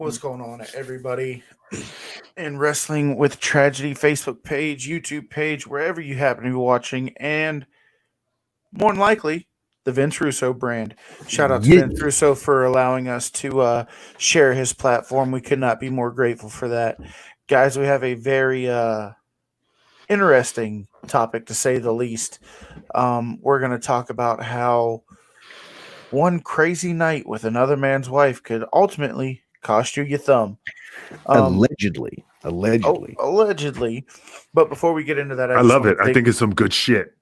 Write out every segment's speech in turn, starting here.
What's going on, everybody? In Wrestling with Tragedy Facebook page, YouTube page, wherever you happen to be watching, and more than likely, the Vince Russo brand. Shout out to Yeah, Vince Russo for allowing us to share his platform. We could not be more grateful for that. Guys, we have a very interesting topic, to say the least. We're going to talk about how one crazy night with another man's wife could ultimately cost you your thumb. Um, allegedly. Oh, allegedly. But before we get into that, I I just love want it. to I think it's some good shit.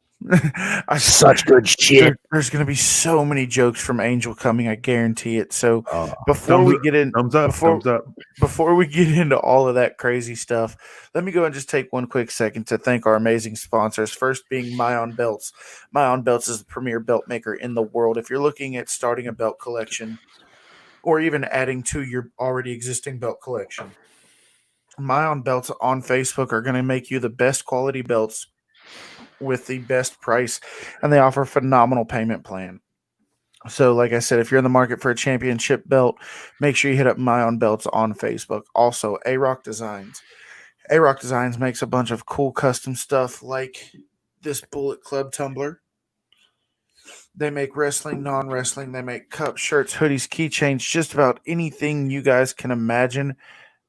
Such good shit. There's going to be so many jokes from Angel coming. I guarantee it. So Oh, before we get in, Thumbs up. Thumbs up. before we get into all of that crazy stuff, let me go and just take one quick second to thank our amazing sponsors. First being Mayon Belts. Mayon Belts is the premier belt maker in the world. If you're looking at starting a belt collection or even adding to your already existing belt collection, Mayon Belts on Facebook are going to make you the best quality belts with the best price, and they offer a phenomenal payment plan. So, like I said, if you're in the market for a championship belt, make sure you hit up Mayon Belts on Facebook. Also, A Rock Designs. A Rock Designs makes a bunch of cool custom stuff like this Bullet Club tumbler. They make wrestling, non wrestling. They make cups, shirts, hoodies, keychains, just about anything you guys can imagine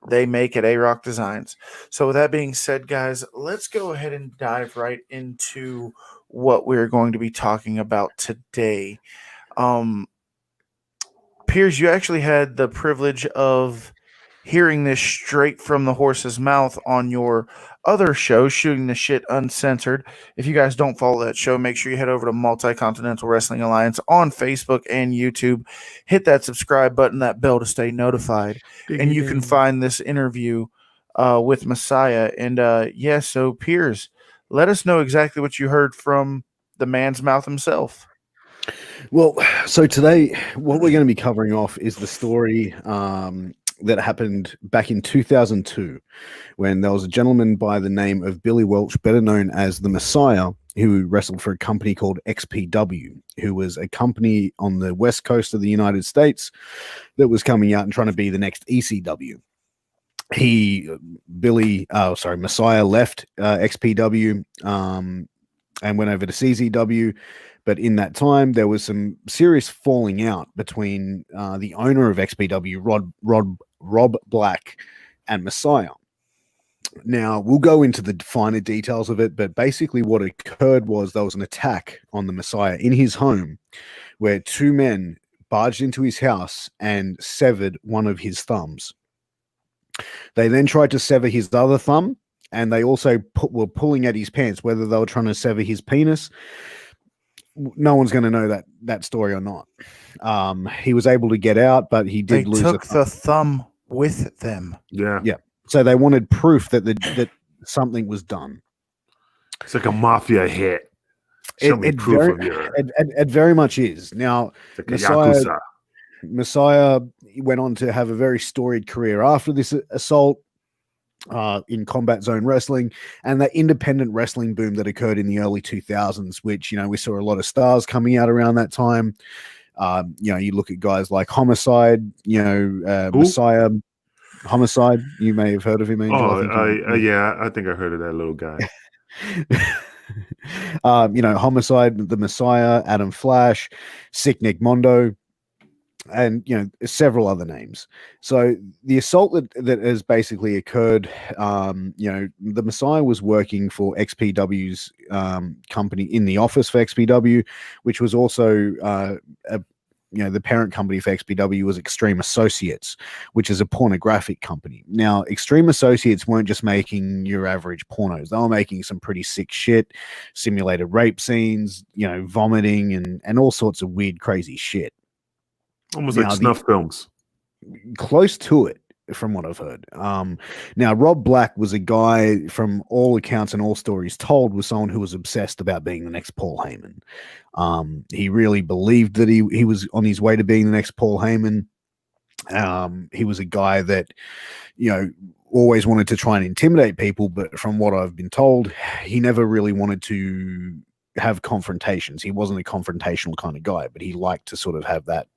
they make at A-Rock Designs. So with that being said, guys, let's go ahead and dive right into what we're going to be talking about today. Um, Piers, you actually had the privilege of hearing this straight from the horse's mouth on your other show, Shooting the Shit Uncensored. If you guys don't follow that show, make sure you head over to Multi-Continental Wrestling Alliance on Facebook and YouTube. Hit that subscribe button, that bell to stay notified. And you can find this interview with Messiah. And so Piers, let us know exactly what you heard from the man's mouth himself. well, so today, what we're going to be covering off is the story that happened back in 2002 when there was a gentleman by the name of Billy Welch, better known as the Messiah, who wrestled for a company called XPW, who was a company on the west coast of the United States that was coming out and trying to be the next ECW. Messiah left XPW and went over to CZW. But in that time, there was some serious falling out between the owner of XPW, Rob Black, and Messiah. Now, we'll go into the finer details of it, but basically what occurred was there was an attack on the Messiah in his home where two men barged into his house and severed one of his thumbs. They then tried to sever his other thumb, and they also were pulling at his pants, whether they were trying to sever his penis. No one's going to know that story or not. He was able to get out, but he did lose. They took the thumb with them. Yeah. So they wanted proof that something was done. It's like a mafia hit. Show me proof of your. It very much is. Now, Like a Messiah went on to have a very storied career after this assault in Combat Zone Wrestling and that independent wrestling boom that occurred in the early 2000s, which, we saw a lot of stars coming out around that time. You look at guys like Homicide, Messiah. Homicide, you may have heard of him, Angel. I think I heard of that little guy. Homicide, the Messiah, Adam Flash, Sick Nick Mondo, and several other names. So the assault that has basically occurred, the Messiah was working for XPW's company in the office for XPW, which was also the parent company for XPW was Extreme Associates, which is a pornographic company. Now, Extreme Associates weren't just making your average pornos. They were making some pretty sick shit, simulated rape scenes, vomiting and all sorts of weird, crazy shit. Almost like snuff films. Close to it, from what I've heard. Now, Rob Black was a guy, from all accounts and all stories told, was someone who was obsessed about being the next Paul Heyman. He really believed that he was on his way to being the next Paul Heyman. He was a guy that, always wanted to try and intimidate people, but from what I've been told, he never really wanted to have confrontations. He wasn't a confrontational kind of guy, but he liked to sort of have that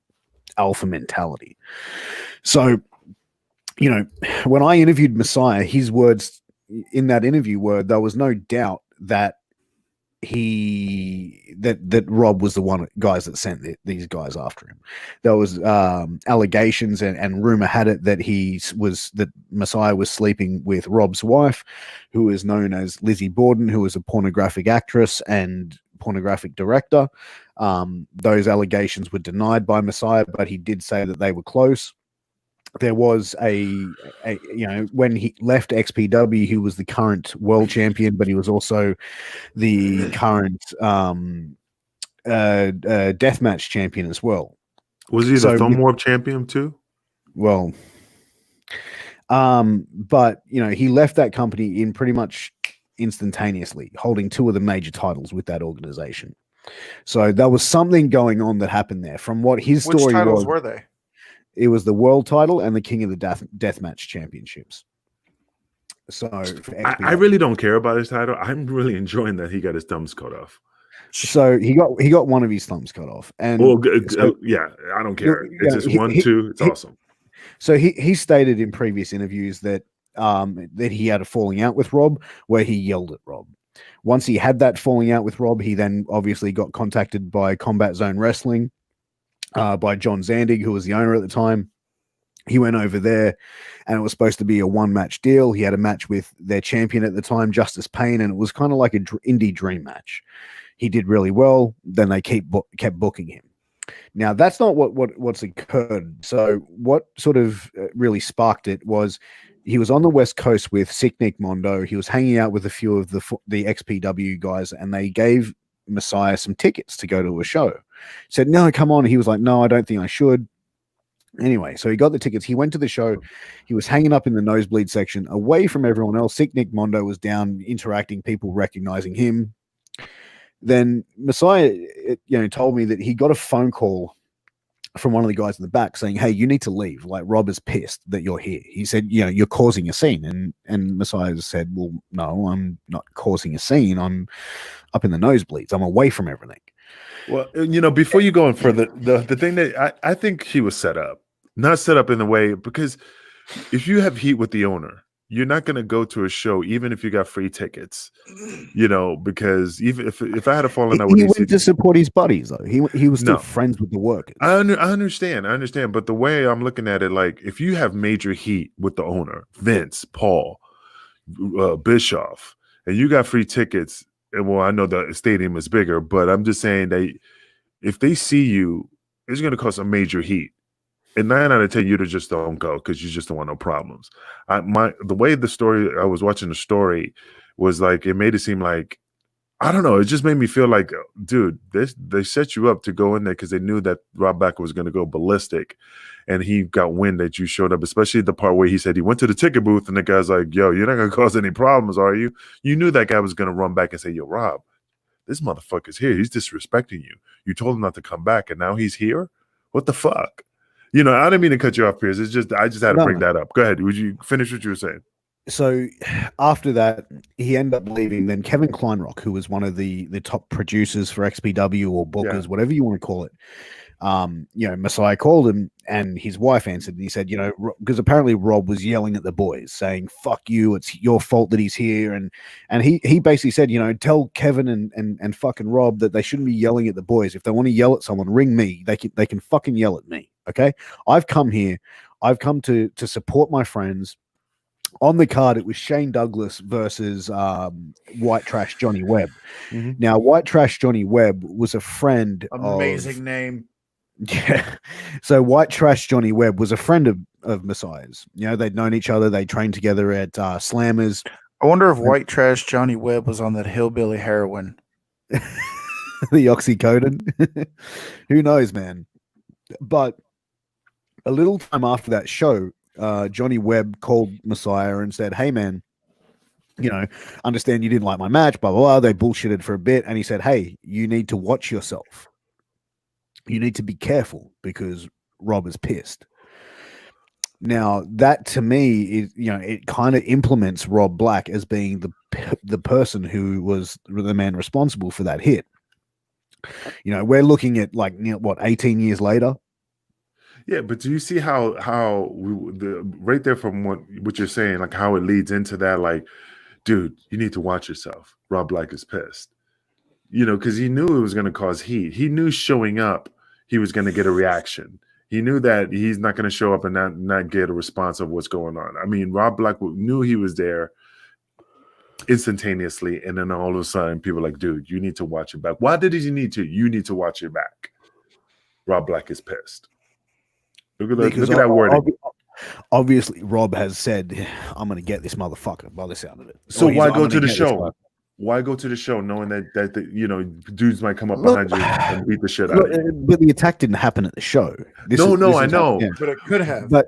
alpha mentality. So you know, when I interviewed Messiah, his words in that interview were there was no doubt that that Rob was the one guys that sent these guys after him. There was allegations and rumor had it that that Messiah was sleeping with Rob's wife, who is known as Lizzie Borden, who is a pornographic actress and pornographic director. Those allegations were denied by Messiah, but he did say that they were close. There was when he left XPW, he was the current world champion, but he was also the current deathmatch champion as well. Was he the Thumb Warp champion too? Well, but he left that company in pretty much instantaneously, holding 2 of the major titles with that organization. So there was something going on that happened there. From what his story was, which titles were they? It was the world title and the King of the Deathmatch championships. So I really don't care about his title. I'm really enjoying that he got his thumbs cut off. So he got one of his thumbs cut off, and yeah, I don't care. It's just 1, 2. It's awesome. So he stated in previous interviews that that he had a falling out with Rob, where he yelled at Rob. Once he had that falling out with Rob, he then obviously got contacted by Combat Zone Wrestling. By John Zandig, who was the owner at the time. He went over there, and it was supposed to be a 1-match deal. He had a match with their champion at the time, Justice Payne, and it was kind of like an indie dream match. He did really well. Then they kept booking him. Now, that's not what's occurred. So what sort of really sparked it was he was on the West Coast with Sick Nick Mondo. He was hanging out with a few of the XPW guys, and they gave Messiah some tickets to go to a show. He said, no, come on. He was like, no, I don't think I should. Anyway, so he got the tickets. He went to the show. He was hanging up in the nosebleed section away from everyone else. Sick Nick Mondo was down interacting, people recognizing him. Then Messiah, told me that he got a phone call from one of the guys in the back saying, hey, you need to leave. Like, Rob is pissed that you're here. He said, you're causing a scene. And Messiah said, well, no, I'm not causing a scene. I'm up in the nosebleeds. I'm away from everything. Well, before you go on further, the thing that I think he was set up, not set up in the way, because if you have heat with the owner, you're not going to go to a show, even if you got free tickets, because even if I had a falling out with he went to support his buddies, though. He was still friends with the workers. I understand. But the way I'm looking at it, like, if you have major heat with the owner, Vince, Paul, Bischoff, and you got free tickets, and well, I know the stadium is bigger, but I'm just saying that if they see you, it's going to cause a major heat. And 9 out of 10, you just don't go because you just don't want no problems. The way the story, I was watching the story, was like, it made it seem like, I don't know, it just made me feel like, dude, they set you up to go in there because they knew that Rob Backer was going to go ballistic, and he got wind that you showed up, especially the part where he said he went to the ticket booth, and the guy's like, yo, you're not going to cause any problems, are you? You knew that guy was going to run back and say, yo, Rob, this motherfucker's here. He's disrespecting you. You told him not to come back, and now he's here? What the fuck? I didn't mean to cut you off, Piers. It's just I just had to bring that up. Go ahead. Would you finish what you were saying? So after that, he ended up leaving. Then Kevin Kleinrock, who was one of the top producers for XPW or bookers, whatever you want to call it, Messiah called him, and his wife answered, and he said, because apparently Rob was yelling at the boys, saying, "Fuck you! It's your fault that he's here." And he basically said, tell Kevin and fucking Rob that they shouldn't be yelling at the boys. If they want to yell at someone, ring me. They can fucking yell at me. Okay, I've come here. I've come to support my friends. On the card, it was Shane Douglas versus White Trash Johnny Webb. Mm-hmm. Now, White Trash Johnny Webb was a friend. Amazing name. Yeah. So White Trash Johnny Webb was a friend of Messiah's. They'd known each other. They trained together at Slammers. I wonder if White Trash Johnny Webb was on that hillbilly heroin. The oxycodone. Who knows, man? But a little time after that show, Johnny Webb called Messiah and said, hey, man, understand you didn't like my match, blah, blah, blah. They bullshitted for a bit. And he said, hey, you need to watch yourself. You need to be careful because Rob is pissed. Now, that to me is, it kind of implements Rob Black as being the person who was the man responsible for that hit. We're looking at 18 years later. Yeah, but do you see the right there from what you're saying, like how it leads into that? Like, dude, you need to watch yourself. Rob Black is pissed, because he knew it was going to cause heat. He knew showing up, he was going to get a reaction. He knew that he's not going to show up and not get a response of what's going on. I mean, Rob Black knew he was there instantaneously, and then all of a sudden, people are like, dude, you need to watch your back. Why did he need to? You need to watch your back. Rob Black is pissed. Look at that wording. Obviously, Rob has said, "I'm going to get this motherfucker." By the sound of it. So why go to the show? Why go to the show knowing that dudes might come up behind you and beat the shit out of you? But the attack didn't happen at the show. I know, but it could have. But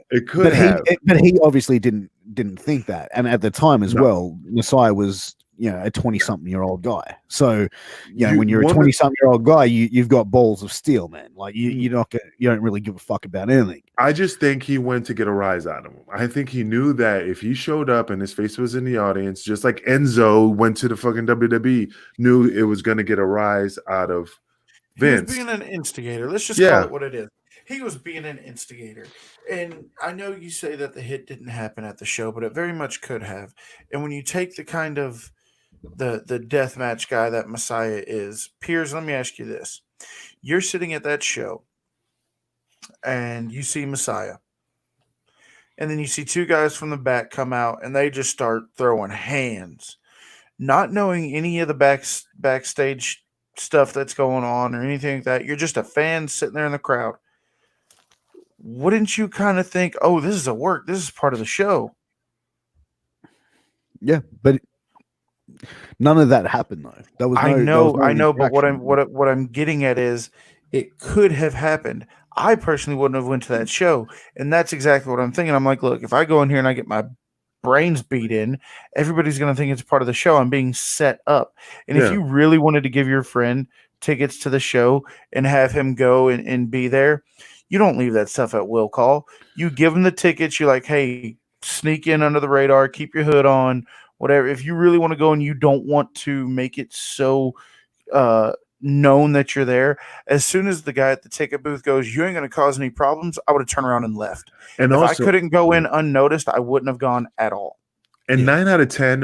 he obviously didn't think that, and at the time as well, Messiah was a 20-something-year-old guy. So when you're a 20-something-year-old guy, you've got balls of steel, man. Like you don't really give a fuck about anything. I just think he went to get a rise out of him. I think he knew that if he showed up and his face was in the audience, just like Enzo went to the fucking WWE, knew it was going to get a rise out of Vince. He was being an instigator. Let's just call it what it is. He was being an instigator. And I know you say that the hit didn't happen at the show, but it very much could have. And when you take the kind of the death match guy that Messiah is, Piers, let me ask you this. You're sitting at that show and you see Messiah. And then you see two guys from the back come out and they just start throwing hands, not knowing any of the backstage stuff that's going on or anything like that. You're just a fan sitting there in the crowd. Wouldn't you kind of think, oh, this is a work, this is part of the show? Yeah, but none of that happened though. That was I know, but what I'm getting at is it could have happened. I personally wouldn't have went to that show, and that's exactly what I'm thinking. I'm like, look, if I go in here and I get my brains beat in, everybody's going to think it's part of the show. I'm being set up. And if you really wanted to give your friend tickets to the show and have him go and be there, you don't leave that stuff at will call. You give him the tickets. You're like, hey, sneak in under the radar, keep your hood on, whatever. If you really want to go and you don't want to make it so known that you're there, as soon as the guy at the ticket booth goes, you ain't going to cause any problems, I would have turned around and left. And if I couldn't go in unnoticed, I wouldn't have gone at all. And 9 out of 10,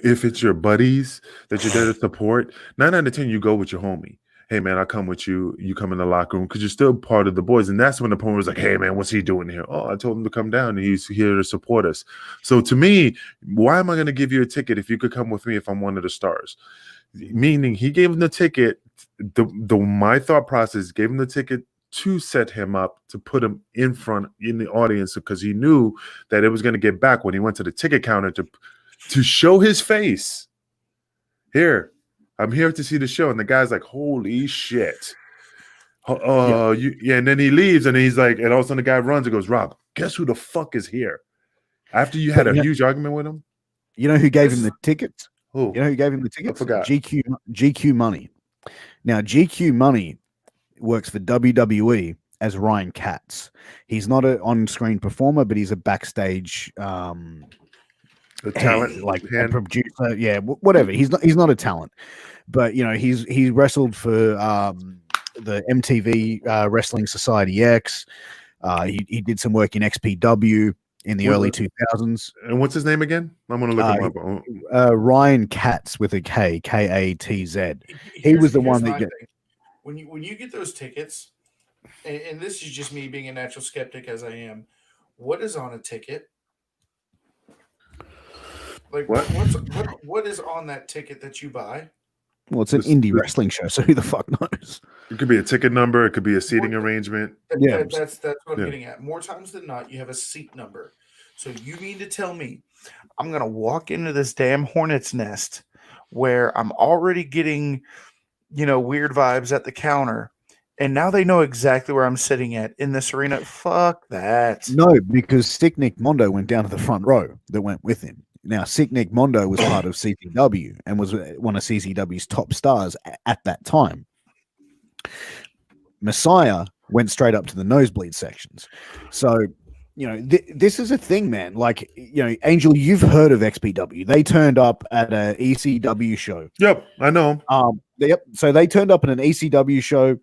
if it's your buddies that you're there to support, 9 out of 10, you go with your homie. Hey, man, I'll come with you. You come in the locker room because you're still part of the boys. And that's when the opponent was like, hey, man, what's he doing here? Oh, I told him to come down. And he's here to support us. So to me, why am I going to give you a ticket if you could come with me if I'm one of the stars? Meaning he gave him the ticket. My thought process gave him the ticket to set him up, to put him in the audience, because he knew that it was going to get back when he went to the ticket counter to show his face. Here, I'm here to see the show. And the guy's like, holy shit. And then he leaves and he's like, and all of a sudden the guy runs and goes, Rob, guess who the fuck is here? After you had a huge argument with him? You know who gave him the tickets? Who? You know who gave him the tickets? I forgot. GQ Money. Now, GQ Money works for WWE as Ryan Katz. He's not an on-screen performer, but he's a backstage the talent, like a producer, whatever. He's not a talent, but he's wrestled for the MTV Wrestling Society X. He did some work in XPW in the early 2000s. And what's his name again? I'm gonna look him up. Ryan Katz with a K, Katz. He was the one that when you get those tickets, and this is just me being a natural skeptic as I am. What is on a ticket? Like what is on that ticket that you buy? Well, it's an indie wrestling show, so who the fuck knows? It could be a ticket number. It could be a seating arrangement. That's what I'm getting at. More times than not, you have a seat number. So you mean to tell me I'm going to walk into this damn hornet's nest where I'm already getting, weird vibes at the counter, and now they know exactly where I'm sitting at in this arena? Fuck that. No, because Sick Nick Mondo went down to the front row that went with him. Now, Sick Nick Mondo was part of CZW and was one of CZW's top stars at that time. Messiah went straight up to the nosebleed sections. So, this is a thing, man. Like, Angel, you've heard of XPW. They turned up at an ECW show. Yep, I know. Yep. So they turned up at an ECW show.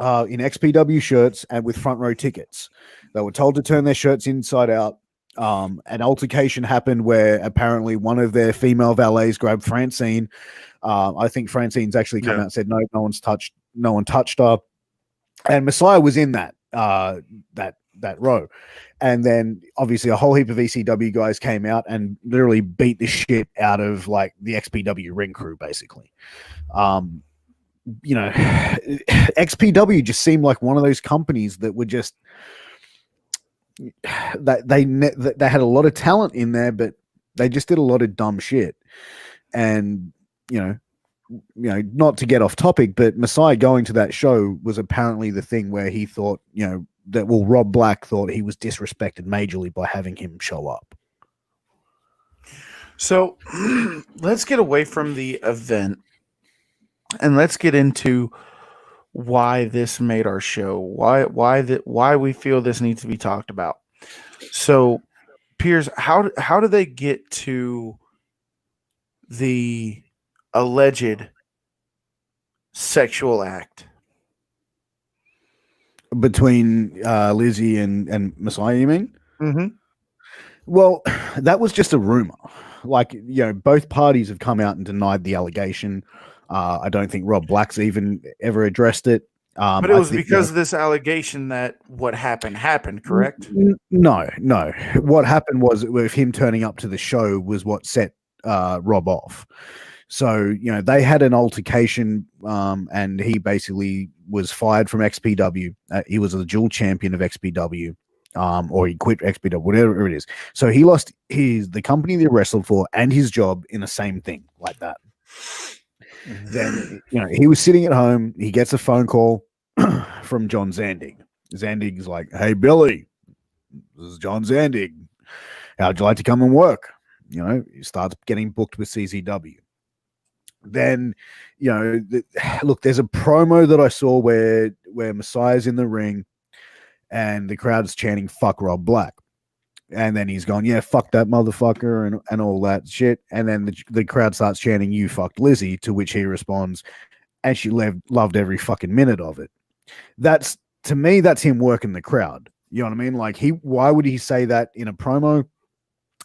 in XPW shirts and with front row tickets. They were told to turn their shirts inside out. An altercation happened where apparently one of their female valets grabbed Francine. I think Francine's actually come out and said no one touched her. And Messiah was in that row. And then obviously a whole heap of ECW guys came out and literally beat the shit out of like the XPW ring crew, basically. XPW just seemed like one of those companies that were just that they had a lot of talent in there, but they just did a lot of dumb shit. And not to get off topic, but Messiah going to that show was apparently the thing where he thought, Rob Black thought he was disrespected majorly by having him show up. So let's get away from the event and let's get into why this made our show, why we feel this needs to be talked about. So, Piers, how do they get to the alleged sexual act between Lizzie and Messiah? You mean? Mm-hmm. Well, that was just a rumor. Like, both parties have come out and denied the allegation. I don't think Rob Black's even ever addressed it. But it was because of this allegation that what happened, correct? No. What happened was with him turning up to the show was what set Rob off. So, they had an altercation and he basically was fired from XPW. He was a dual champion of XPW. Or he quit XPW, whatever it is. So he lost the company that he wrestled for and his job in the same thing like that. Then, he was sitting at home. He gets a phone call from John Zandig. Zandig's like, "Hey, Billy, this is John Zandig. How'd you like to come and work?" He starts getting booked with CZW. Then, look, there's a promo that I saw where Messiah's in the ring and the crowd's chanting "fuck Rob Black." And then he's gone, "Yeah, fuck that motherfucker," and all that shit. And then the crowd starts chanting, "You fucked Lizzie," to which he responds, "And she loved every fucking minute of it." To me, that's him working the crowd. You know what I mean? Like, why would he say that in a promo?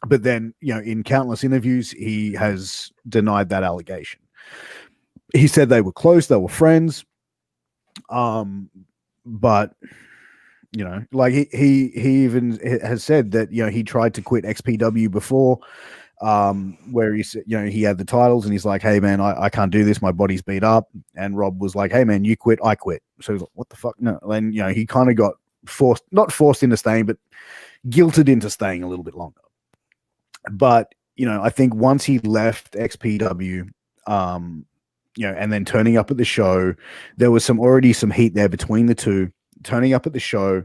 But then, in countless interviews, he has denied that allegation. He said they were close, they were friends. But like he even has said that he tried to quit XPW before, where he said he had the titles and he's like, "Hey man, I can't do this, my body's beat up." And Rob was like, "Hey man, you quit, I quit." So he's like, "What the fuck?" No, and he kind of got not forced into staying, but guilted into staying a little bit longer. But I think once he left XPW, and then turning up at the show, there was already some heat there between the two. Turning up at the show,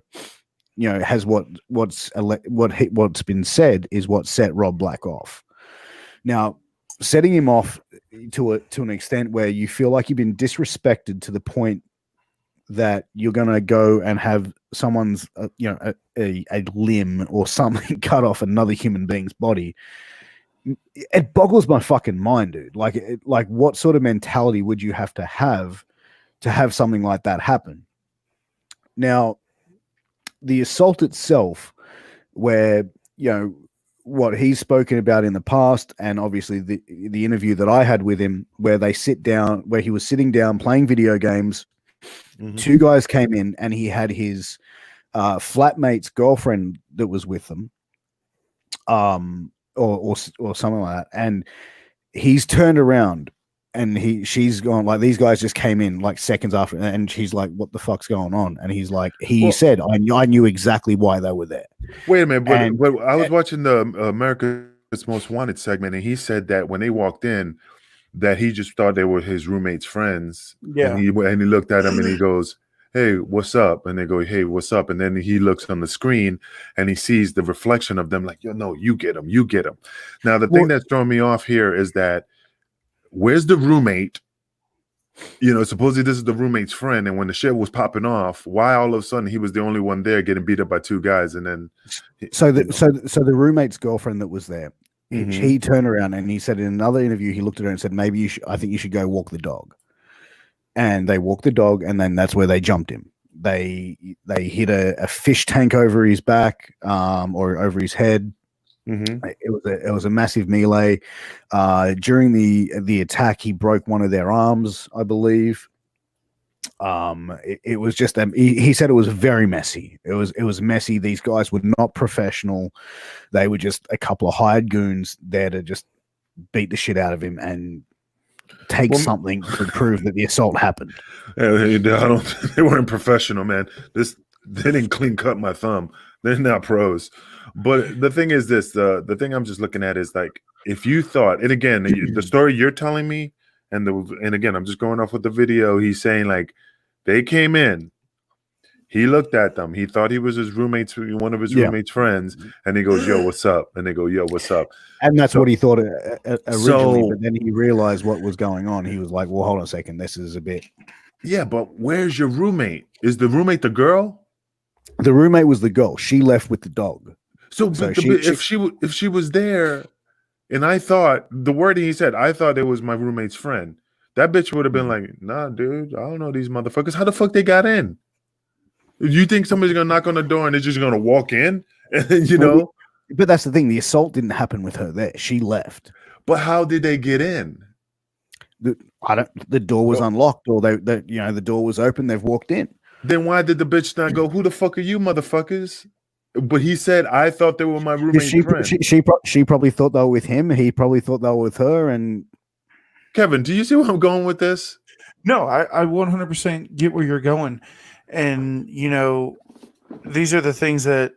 has what's been said is what set Rob Black off. Now, setting him off to an extent where you feel like you've been disrespected to the point that you're going to go and have someone's a limb or something cut off another human being's body. It boggles my fucking mind, dude. Like what sort of mentality would you have to have something like that happen? Now, the assault itself, where what he's spoken about in the past, and obviously the interview that I had with him, where he was sitting down playing video games. Mm-hmm. Two guys came in, and he had his flatmate's girlfriend that was with them, or something like that, and he's turned around. And she's gone, like, these guys just came in like seconds after, and she's like, "What the fuck's going on?" And he's like, he said, I knew exactly why they were there. Wait a minute, but I was watching the America's Most Wanted segment, and he said that when they walked in, that he just thought they were his roommate's friends. Yeah. And he looked at them and he goes, "Hey, what's up?" And they go, "Hey, what's up?" And then he looks on the screen and he sees the reflection of them, like, "No, you get him. Now, the thing that's throwing me off here is that, where's the roommate? Supposedly this is the roommate's friend, and when the shit was popping off, why all of a sudden he was the only one there getting beat up by two guys? And then the roommate's girlfriend that was there, mm-hmm. he turned around and he said in another interview, he looked at her and said, "Maybe I think you should go walk the dog." and they walked the dog, and then that's where they jumped him. They hit a fish tank over his back, or over his head. Mm-hmm. It was a massive melee. During the attack, he broke one of their arms, I believe. It was just he said it was very messy. It was messy. These guys were not professional. They were just a couple of hired goons there to just beat the shit out of him and take something to prove that the assault happened. They weren't professional, man. They didn't clean cut my thumb. They're not pros. But the thing is this: the thing I'm just looking at is like, if you thought, and again, the story you're telling me, and again, I'm just going off with the video. He's saying like, they came in. He looked at them. He thought he was one of his roommates' friends, and he goes, "Yo, what's up?" And they go, "Yo, what's up?" And that's what he thought originally. But then he realized what was going on. He was like, "Well, hold on a second. This is a bit." Yeah, but where's your roommate? Is the roommate the girl? The roommate was the girl. She left with the dog. If she was there, and I thought the wording he said, I thought it was my roommate's friend. That bitch would have been like, "Nah, dude, I don't know these motherfuckers. How the fuck they got in? You think somebody's gonna knock on the door and they're just gonna walk in?" And But that's the thing. The assault didn't happen with her there. She left. But how did they get in? The door was unlocked, or the door was open. They've walked in. Then why did the bitch not go, "Who the fuck are you, motherfuckers"? But he said, "I thought they were my roommate's friend." She probably thought they were with him. He probably thought they were with her. And Kevin, do you see where I'm going with this? No, I 100% get where you're going. And, these are the things that,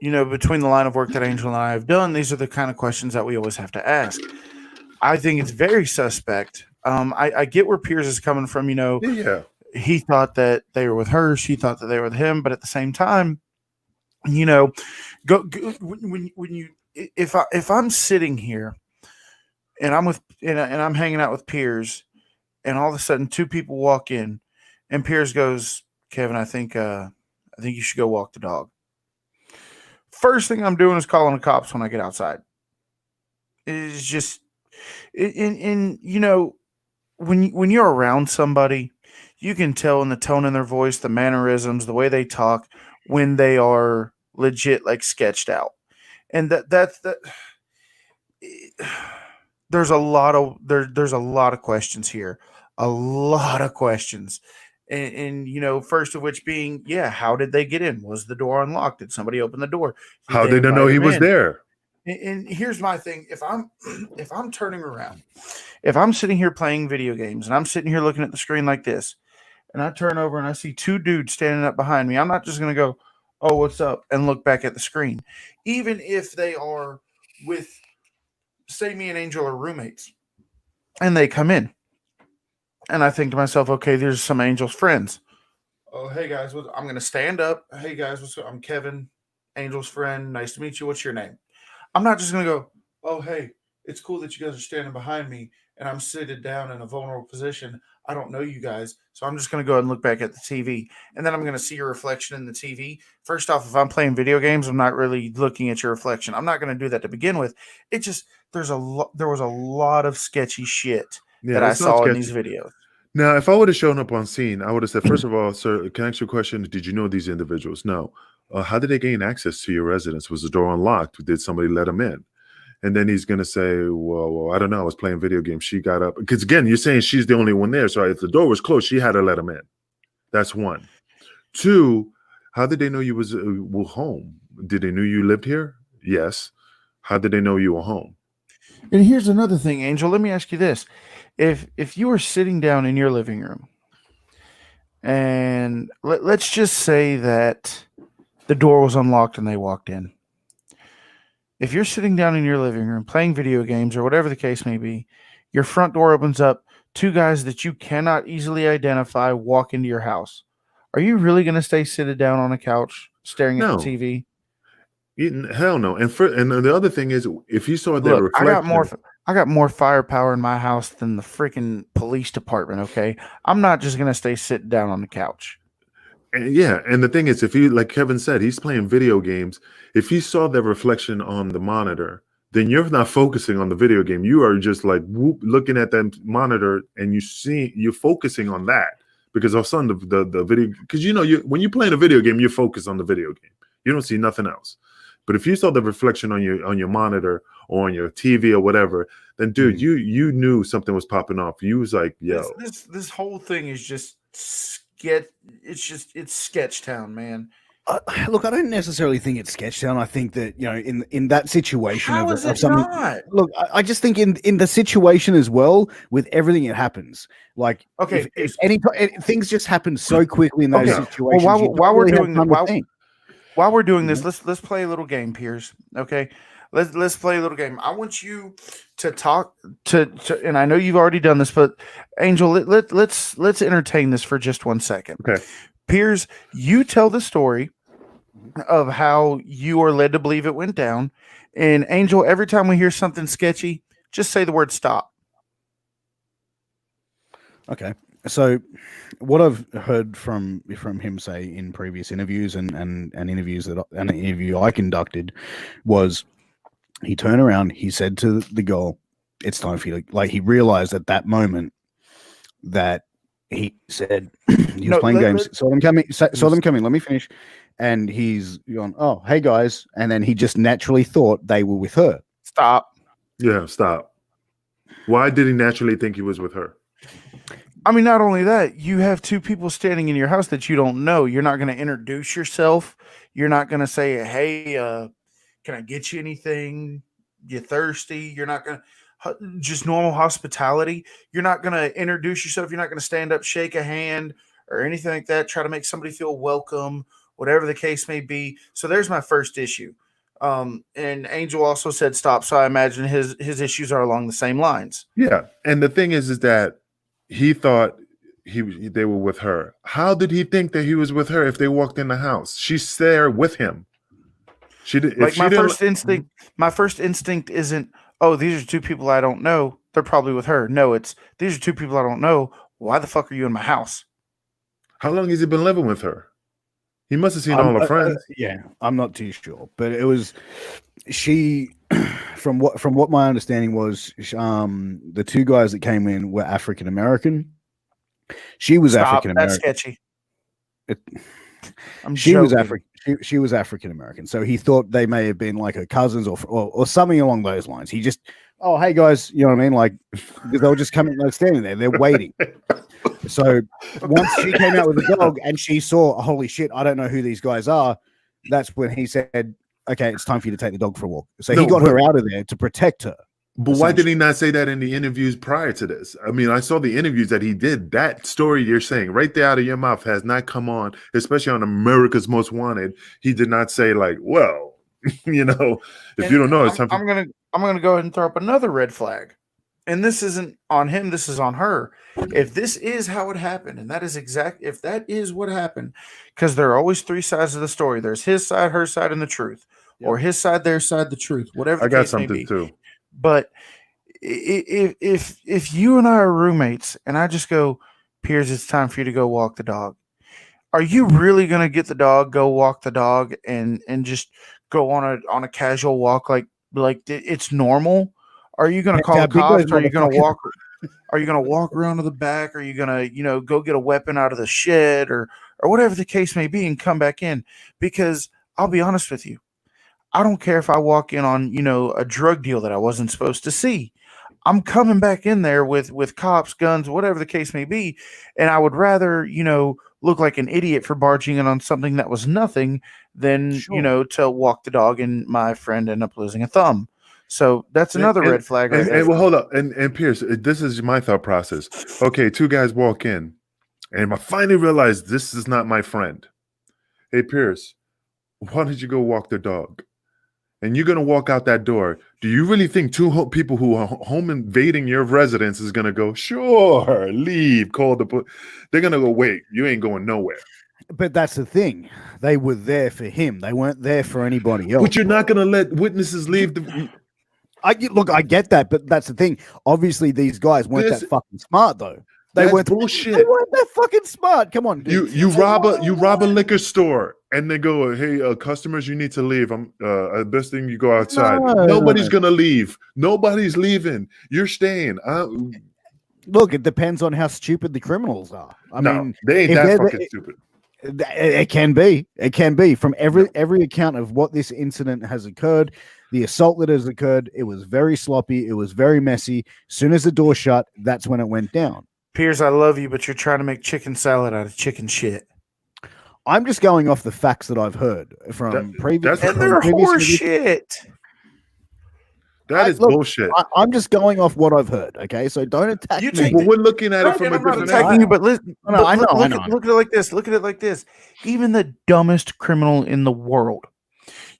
between the line of work that Angel and I have done, these are the kind of questions that we always have to ask. I think it's very suspect. I get where Piers is coming from. Yeah. He thought that they were with her. She thought that they were with him. But at the same time, when you, if I'm sitting here and I'm hanging out with Piers, and all of a sudden 2 people walk in, and Piers goes, "Kevin, I think you should go walk the dog." First thing I'm doing is calling the cops when I get outside. It's just, when you're around somebody, you can tell in the tone in their voice, the mannerisms, the way they talk, when they are legit, like, sketched out. And that's there's a lot of questions here, a lot of questions. And first of which being, how did they get in? Was the door unlocked? Did somebody open the door? How did they know he was there? And here's my thing: if I'm turning around, if I'm sitting here playing video games and I'm sitting here looking at the screen like this, and I turn over and I see 2 dudes standing up behind me, I'm not just going to go, "Oh, what's up?" and look back at the screen. Even if they are with, say, me and Angel are roommates, and they come in, and I think to myself, okay, there's some Angel's friends. "Oh, hey guys, I'm going to stand up. Hey guys, what's up? I'm Kevin, Angel's friend. Nice to meet you. What's your name?" I'm not just going to go, "Oh, hey, it's cool that you guys are standing behind me, and I'm seated down in a vulnerable position. I don't know you guys, so I'm just going to go ahead and look back at the TV, and then I'm going to see your reflection in the TV." First off, if I'm playing video games, I'm not really looking at your reflection. I'm not going to do that to begin with. It just, there was a lot of sketchy shit that I saw in these videos. Now, if I would have shown up on scene, I would have said, "First of all, sir, can I ask you a question? Did you know these individuals?" "No." "How did they gain access to your residence? Was the door unlocked? Did somebody let them in?" And then he's going to say, well, I don't know. I was playing video games. She got up. Because again, you're saying she's the only one there. So if the door was closed, she had to let him in. That's 1. 2, how did they know you were home? Did they know you lived here? Yes. How did they know you were home? And here's another thing, Angel. Let me ask you this. If you were sitting down in your living room, and let's just say that the door was unlocked and they walked in. If you're sitting down in your living room playing video games or whatever the case may be, your front door opens up, 2 guys that you cannot easily identify walk into your house. Are you really going to stay seated down on a couch staring at the TV? Hell no. And the other thing is, if you saw that reflection, I got more firepower in my house than the freaking police department. Okay, I'm not just going to stay sitting down on the couch. And the thing is, if like Kevin said, he's playing video games. If he saw the reflection on the monitor, then you're not focusing on the video game. You are just like looking at that monitor, and you're focusing on that because all of a sudden the video, because when you're playing a video game, you're focused on the video game. You don't see nothing else. But if you saw the reflection on your monitor or on your TV or whatever, then dude, you knew something was popping off. You was like, yo, this whole thing is just it's sketch town, man. Look, I don't necessarily think it's Sketchtown. I think that in that situation How of is it something. not? Look, I just think in the situation as well, with everything that happens, like Okay, if things just happen so quickly in those Okay. situations. Well, you while don't we're really have doing time that, to think. while we're doing this, let's play a little game, Piers. Okay, let's play a little game. I want you to talk to and I know you've already done this, but Angel, let's entertain this for just 1 second. okay, Piers, you tell the story of how you are led to believe it went down, and Angel, every time we hear something sketchy, just say the word stop. Okay. So what I've heard from him say in previous interviews and interviews an interview I conducted was he turned around, he said to the girl, it's time for you to, like, he realized at that moment that he said he was playing games, saw them coming, let me finish. And he's gone, oh, hey guys. And then he just naturally thought they were with her. Stop. yeah, stop. Why did he naturally think he was with her? I mean, not only that, you have two people standing in your house that you don't know. You're not going to introduce yourself. You're not going to say, hey, can I get you anything? You thirsty? You're not going to just normal hospitality. You're not going to introduce yourself. You're not going to stand up, shake a hand or anything like that. Try to make somebody feel welcome, whatever the case may be. So there's my first issue. And Angel also said stop. So I imagine his issues are along the same lines. Yeah, and the thing is that he thought they were with her. How did he think that he was with her if they walked in the house? She's there with him. She did. Like my first instinct isn't, oh, these are two people I don't know. They're probably with her. No, it's these are two people I don't know. Why the fuck are you in my house? How long has he been living with her? He must have seen all her friends. Yeah, I'm not too sure, but it was she. From what my understanding was, the two guys that came in were African American. She was African American. That's sketchy. She was African. She was African American. So he thought they may have been like her cousins or something along those lines. He just, oh, hey guys, you know what I mean? Like they'll just come in, they're standing there, they're waiting. So once she came out with the dog and she saw, holy shit, I don't know who these guys are. That's when he said, okay, it's time for you to take the dog for a walk. So he got her out of there to protect her. But why did he not say that in the interviews prior to this? I mean, I saw the interviews that he did. That story you're saying right there out of your mouth has not come on, especially on America's Most Wanted. He did not say like, well, if you don't know, it's time for... I'm gonna go ahead and throw up another red flag. And this isn't on him, this is on her. If this is how it happened, and that is if that is what happened, because there are always three sides of the story. There's his side, her side, and the truth. Yep. Or his side, their side, the truth. Whatever the case may be. I got something too. But if you and I are roommates, and I just go, Piers, it's time for you to go walk the dog. Are you really gonna get the dog, go walk the dog, and just go on a casual walk like it's normal? Are you going to call cops? Are you going to walk? Are you going to walk around to the back? Are you going to, go get a weapon out of the shed or whatever the case may be and come back in? Because I'll be honest with you, I don't care if I walk in on, a drug deal that I wasn't supposed to see. I'm coming back in there with cops, guns, whatever the case may be, and I would rather, look like an idiot for barging in on something that was nothing than, to walk the dog and my friend end up losing a thumb. So that's another red flag. Well, hold up. And Piers, this is my thought process. Okay, two guys walk in, and I finally realized this is not my friend. Hey, Piers, why don't you go walk the dog? And you're going to walk out that door. Do you really think two people who are home invading your residence is going to go, sure, leave, call the police? They're going to go, wait, you ain't going nowhere. But that's the thing. They were there for him. They weren't there for anybody else. But you're not going to let witnesses leave the... I get that, but that's the thing. Obviously, these guys weren't that fucking smart, though. They weren't bullshit. They weren't that fucking smart. Come on, dude. You rob a liquor store and they go, "Hey, customers, you need to leave. I'm best thing you go outside." No, Nobody's no. gonna leave. Nobody's leaving. You're staying. Look, it depends on how stupid the criminals are. I mean, they ain't if that they're fucking stupid. it can be. It can be from every account of what this incident has occurred. The assault that has occurred, it was very sloppy. It was very messy. As soon as the door shut, that's when it went down. Piers, I love you, but you're trying to make chicken salad out of chicken shit. I'm just going off the facts that I've heard from previous. And they're horse shit. That is look, bullshit. I'm just going off what I've heard. Okay, so don't attack me. Well, we're looking at it from a I'm not different attacking angle. you, but listen. I know. Look at it like this. Look at it like this. Even the dumbest criminal in the world,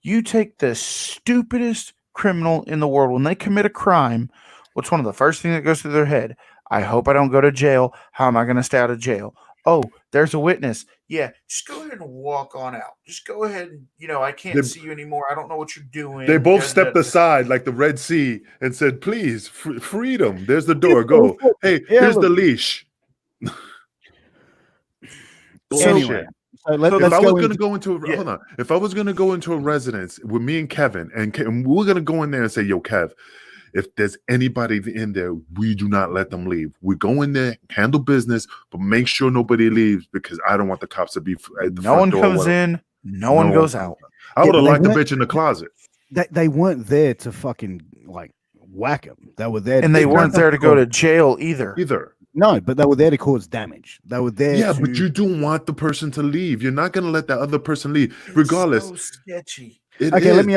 you take the stupidest criminal in the world when they commit a crime. What's one of the first things that goes through their head? I hope I don't go to jail. How am I going to stay out of jail? Oh, there's a witness. Yeah, just go ahead and walk on out. Just go ahead and, I can't see you anymore. I don't know what you're doing. They both stepped aside like the Red Sea and said, "Please, freedom. There's the door. Go. Hey, here's the leash." Anyway, so if I was going to go into hold on, if I was going to go into a residence with me and Kevin, and we're going to go in there and say, "Yo, Kev, if there's anybody in there, we do not let them leave. We go in there, handle business, but make sure nobody leaves because I don't want the cops to be at the no one comes in, no one goes out. I would have locked the bitch in the closet. They weren't there to fucking like whack him. They were there, and they weren't there to go to jail either. No, but they were there to cause damage. They were there. Yeah, but you don't want the person to leave. You're not going to let that other person leave, regardless. So sketchy. Okay, let me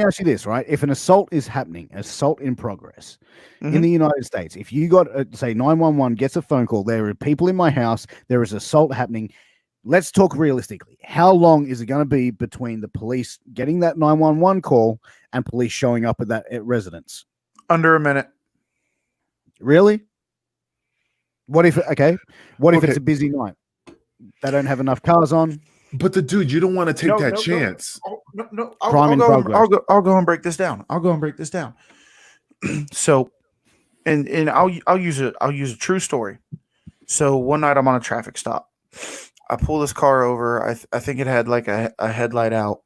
ask you this, right? If an assault is happening, assault in progress in the United States, if you got say 911 gets a phone call, there are people in my house, there is assault happening. Let's talk realistically. How long is it going to be between the police getting that 911 call and police showing up at that residence? Under a minute. Really? What if it's a busy night? They don't have enough cars on. But you don't want to take that chance. No. I'll go and break this down. So, and I'll use a true story. So one night I'm on a traffic stop. I pull this car over. I think it had like a headlight out,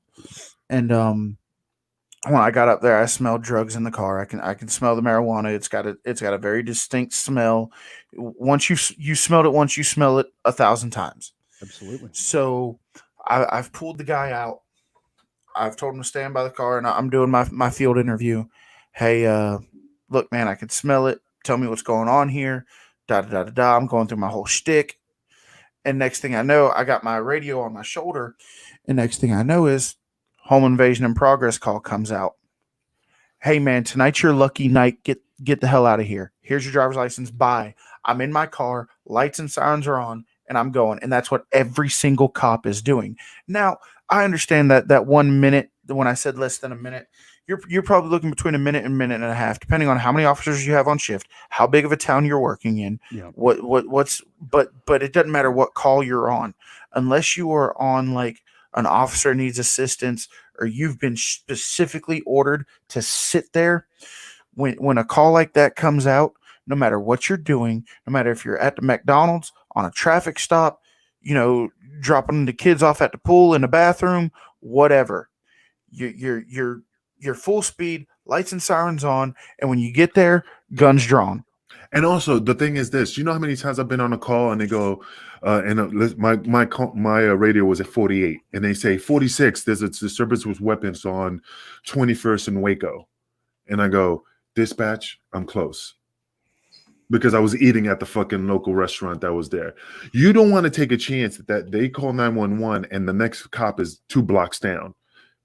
and when I got up there, I smelled drugs in the car. I can smell the marijuana. It's got a very distinct smell. Once you smelled it once, you smell it 1,000 times. Absolutely. So I've pulled the guy out. I've told him to stand by the car, and I'm doing my field interview. Hey, look, man, I can smell it. Tell me what's going on here. Da da da da da. I'm going through my whole shtick. And next thing I know, I got my radio on my shoulder. And next thing I know is home invasion in progress call comes out. Hey, man, tonight's your lucky night. Get the hell out of here. Here's your driver's license. Bye. I'm in my car. Lights and sirens are on, and I'm going. And that's what every single cop is doing. Now, I understand that 1 minute, when I said less than a minute, you're probably looking between a minute and a half, depending on how many officers you have on shift, how big of a town you're working in, but it doesn't matter what call you're on, unless you are on like an officer needs assistance or you've been specifically ordered to sit there. When a call like that comes out, no matter what you're doing, no matter if you're at the McDonald's, on a traffic stop, dropping the kids off at the pool, in the bathroom, whatever, you're full speed, lights and sirens on, and when you get there, guns drawn. And also, the thing is this: you know how many times I've been on a call and they go, my radio was at 48, and they say 46. There's a disturbance with weapons on 21st and Waco, and I go, dispatch, I'm close. Because I was eating at the fucking local restaurant that was there. You don't want to take a chance that they call 911 and the next cop is 2 blocks down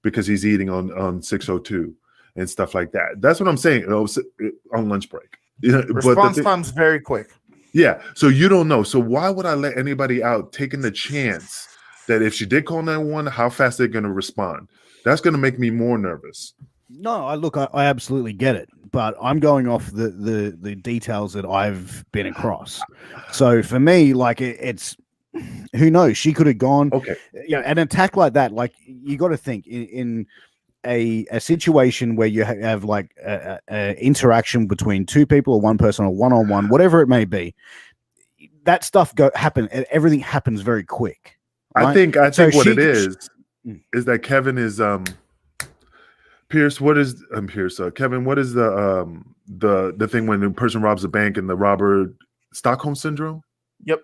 because he's eating on 602 and stuff like that. That's what I'm saying. On lunch break. Response time's very quick. Yeah. So you don't know. So why would I let anybody out taking the chance that if she did call 911, how fast they're going to respond? That's going to make me more nervous. No, I absolutely get it, but I'm going off the details that I've been across. So for me, like it's who knows? She could have gone. Okay, an attack like that. Like you got to think in a situation where you have like a interaction between 2 people or 1 person or one-on-one, whatever it may be. That stuff happen. Everything happens very quick. Right? I think what it is. Mm. is that Kevin is Pierce. What is Pierce? Kevin, what is the thing when a person robs a bank and the robber Stockholm syndrome? Yep.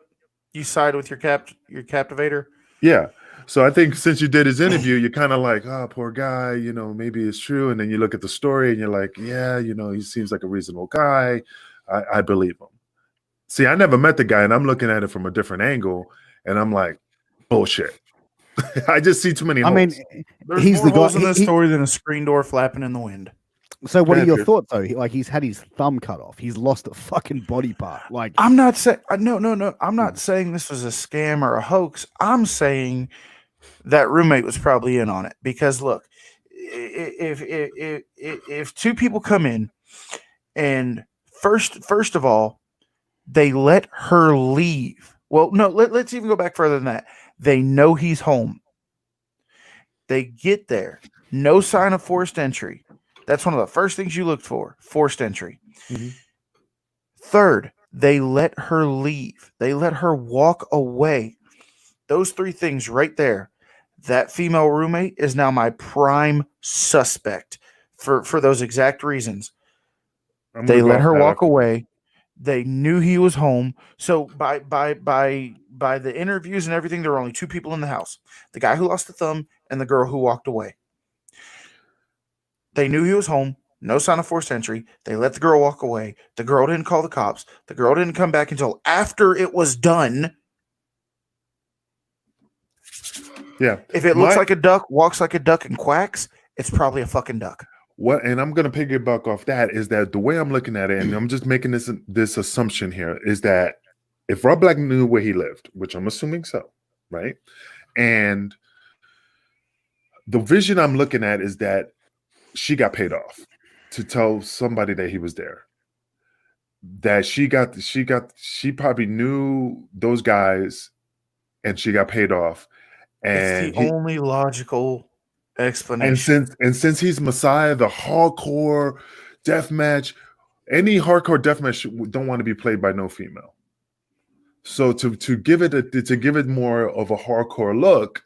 You side with your captivator. Yeah. So I think since you did his interview, you're kind of like, oh, poor guy, maybe it's true. And then you look at the story and you're like, yeah, he seems like a reasonable guy. I believe him. See, I never met the guy, and I'm looking at it from a different angle, and I'm like, bullshit. I just see too many I holes. mean, There's he's more the guy. holes in this story than a screen door flapping in the wind. So, what are your Patrick. thoughts though? He's had his thumb cut off. He's lost a fucking body part. Like, I'm not saying no. I'm not saying this was a scam or a hoax. I'm saying that roommate was probably in on it because look, if two people come in and first of all they let her leave. Well, no, let's even go back further than that. They know he's home. They get there, no sign of forced entry. That's one of the first things you look for, forced entry. Mhm. Third, they let her leave. They let her walk away. Those three things right there. That female roommate is now my prime suspect for those exact reasons. I'm They gonna go let off her that walk after. away. They knew he was home. So by the interviews and everything, there were only two people in the house: the guy who lost the thumb and the girl who walked away. They knew he was home. No sign of forced entry. They let the girl walk away. The girl didn't call the cops. The girl didn't come back until after it was done. Yeah. If it looks like a duck, walks like a duck, and quacks, it's probably a fucking duck. What, and I'm gonna piggyback off that, is that the way I'm looking at it, and I'm just making this assumption here, is that if Rob Black knew where he lived, which I'm assuming so, right? And the vision I'm looking at is that she got paid off to tell somebody that he was there. That she probably knew those guys and she got paid off. And It's the only logical and explanation. since he's Messiah, the hardcore deathmatch, any hardcore deathmatch don't want to be played by no female. So to give it more of a hardcore look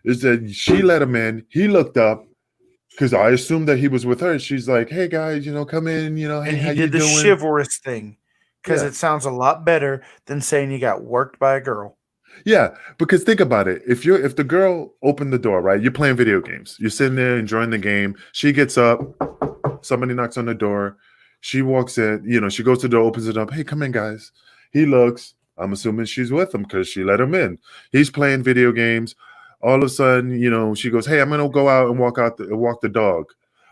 is that she let him in. He looked up because I assumed that he was with her. She's like, "Hey guys, come in. Hey, And how he you did the doing?" chivalrous thing because Yeah. it sounds a lot better than saying you got worked by a girl. Yeah, because think about it. If the girl opened the door, right? You're playing video games. You're sitting there enjoying the game. She gets up. Somebody knocks on the door. She walks in. She goes to the door, opens it up. Hey, come in, guys. He looks. I'm assuming she's with him because she let him in. He's playing video games. All of a sudden, she goes, "Hey, I'm gonna go out and walk the dog."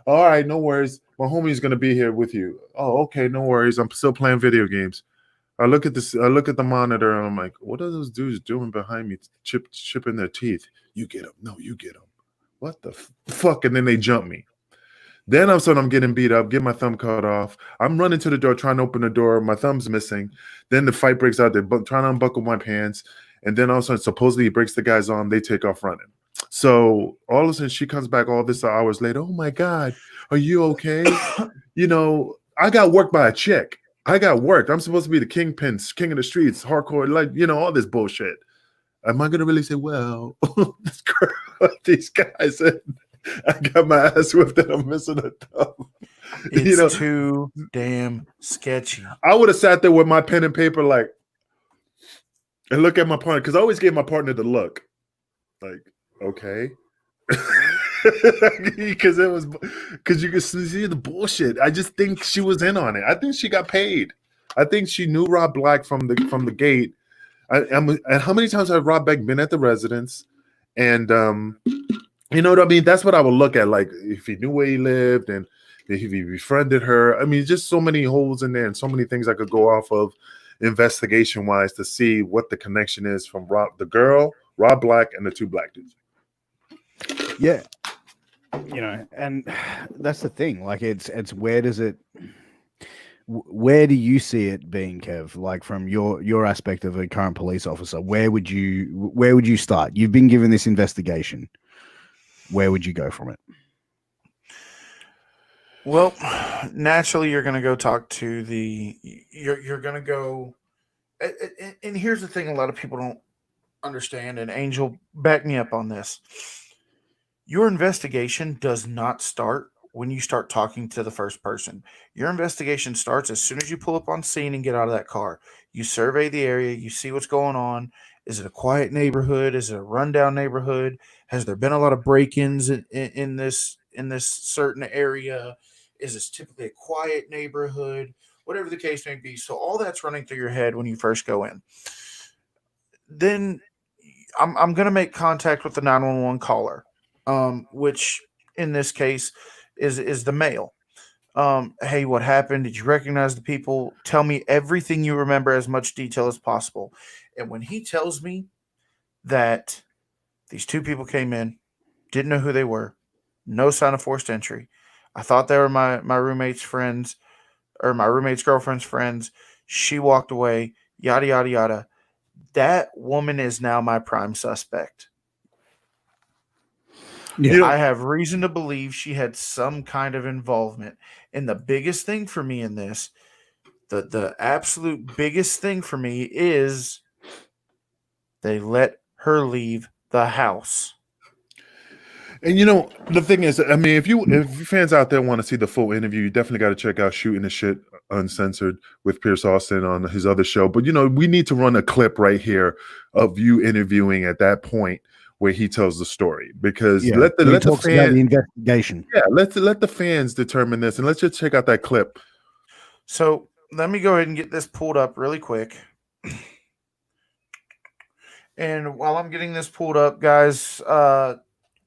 All right, no worries. My homie's gonna be here with you. Oh, okay, no worries. I'm still playing video games. I look at this. I look at the monitor, and I'm like, "What are those dudes doing behind me? Chipping their teeth? You get them? No, you get them. What the fuck?" And then they jump me. Then all of a sudden, I'm getting beat up, get my thumb cut off. I'm running to the door, trying to open the door. My thumb's missing. Then the fight breaks out. They're trying to unbuckle my pants, and then all of a sudden, supposedly he breaks the guy's arm. They take off running. So all of a sudden, she comes back all this hours later. Oh my God, are you okay? I got worked by a chick. I got worked. I'm supposed to be the kingpin, king of the streets, hardcore, all this bullshit. Am I gonna really say, well, this girl, these guys, and I got my ass whipped and I'm missing a thumb? It's too damn sketchy. I would have sat there with my pen and paper, and look at my partner, because I always gave my partner the look, like, okay. Because you could see the bullshit. I just think she was in on it. I think she got paid. I think she knew Rob Black from the gate. And how many times have Rob Black been at the residence? And you know what I mean? That's what I would look at. Like if he knew where he lived and if he befriended her. I mean, just so many holes in there and so many things I could go off of investigation wise to see what the connection is from Rob Black, and the two black dudes. Yeah. And that's the thing. Like it's where do you see it being, Kev? Like from your aspect of a current police officer, where would you start? You've been given this investigation. Where would you go from it? Well, naturally, you're going to go talk to you're going to go, and here's the thing: a lot of people don't understand, and Angel, back me up on this. Your investigation does not start when you start talking to the first person. Your investigation starts as soon as you pull up on scene and get out of that car. You survey the area, you see what's going on. Is it a quiet neighborhood? Is it a rundown neighborhood? Has there been a lot of break-ins in this certain area? Is this typically a quiet neighborhood? Whatever the case may be. So all that's running through your head when you first go in. Then I'm gonna make contact with the 911 caller, which in this case is the male. Hey, what happened? Did you recognize the people? Tell me everything you remember, as much detail as possible. And when he tells me that these two people came in, didn't know who they were, no sign of forced entry. I thought they were my roommate's friends or my roommate's girlfriend's friends. She walked away, yada yada yada. That woman is now my prime suspect. Yeah. You know, I have reason to believe she had some kind of involvement. And the biggest thing for me in this, the absolute biggest thing for me is they let her leave the house. and the thing is, I mean, if you fans out there want to see the full interview, you definitely got to check out Shooting the Shit Uncensored with Pierce Austin on his other show. But we need to run a clip right here of you interviewing at that point where he tells the story, because Yeah. let the talks about fans, the investigation. let the fans determine this, and let's just check out that clip. So let me go ahead and get this pulled up really quick. And while I'm getting this pulled up, guys,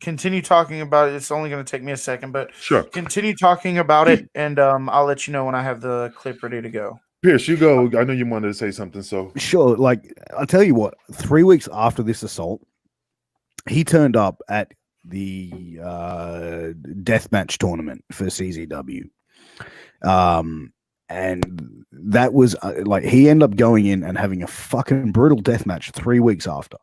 continue talking about it. It's only going to take me a second, but Sure, continue talking about it, and I'll let you know when I have the clip ready to go. Pierce, you go. I know you wanted to say something, so Sure. Like, I'll tell you what, 3 weeks after this assault, he turned up at the deathmatch tournament for CZW. And that was like, he ended up going in and having a fucking brutal deathmatch 3 weeks after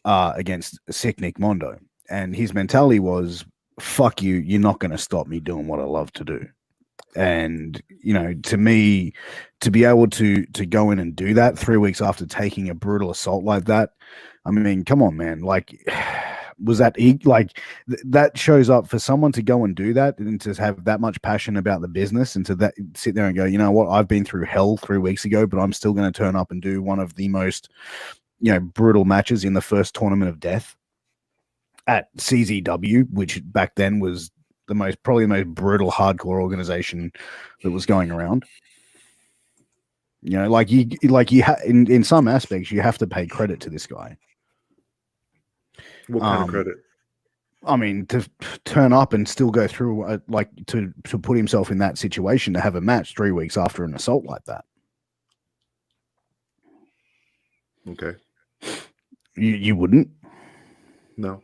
against Sick Nick Mondo. And his mentality was, fuck you, you're not going to stop me doing what I love to do. And to me, to be able to go in and do that 3 weeks after taking a brutal assault like that, I mean, come on, man. Like, was that that shows up for someone to go and do that and to have that much passion about the business, and to sit there and go, you know what, I've been through hell 3 weeks ago, but I'm still going to turn up and do one of the most brutal matches in the first tournament of death at CZW, which back then was probably the most brutal hardcore organization that was going around. In some aspects, you have to pay credit to this guy. what kind of credit? I mean, to turn up and still go through, to put himself in that situation, to have a match 3 weeks after an assault like that. Okay, You wouldn't? no.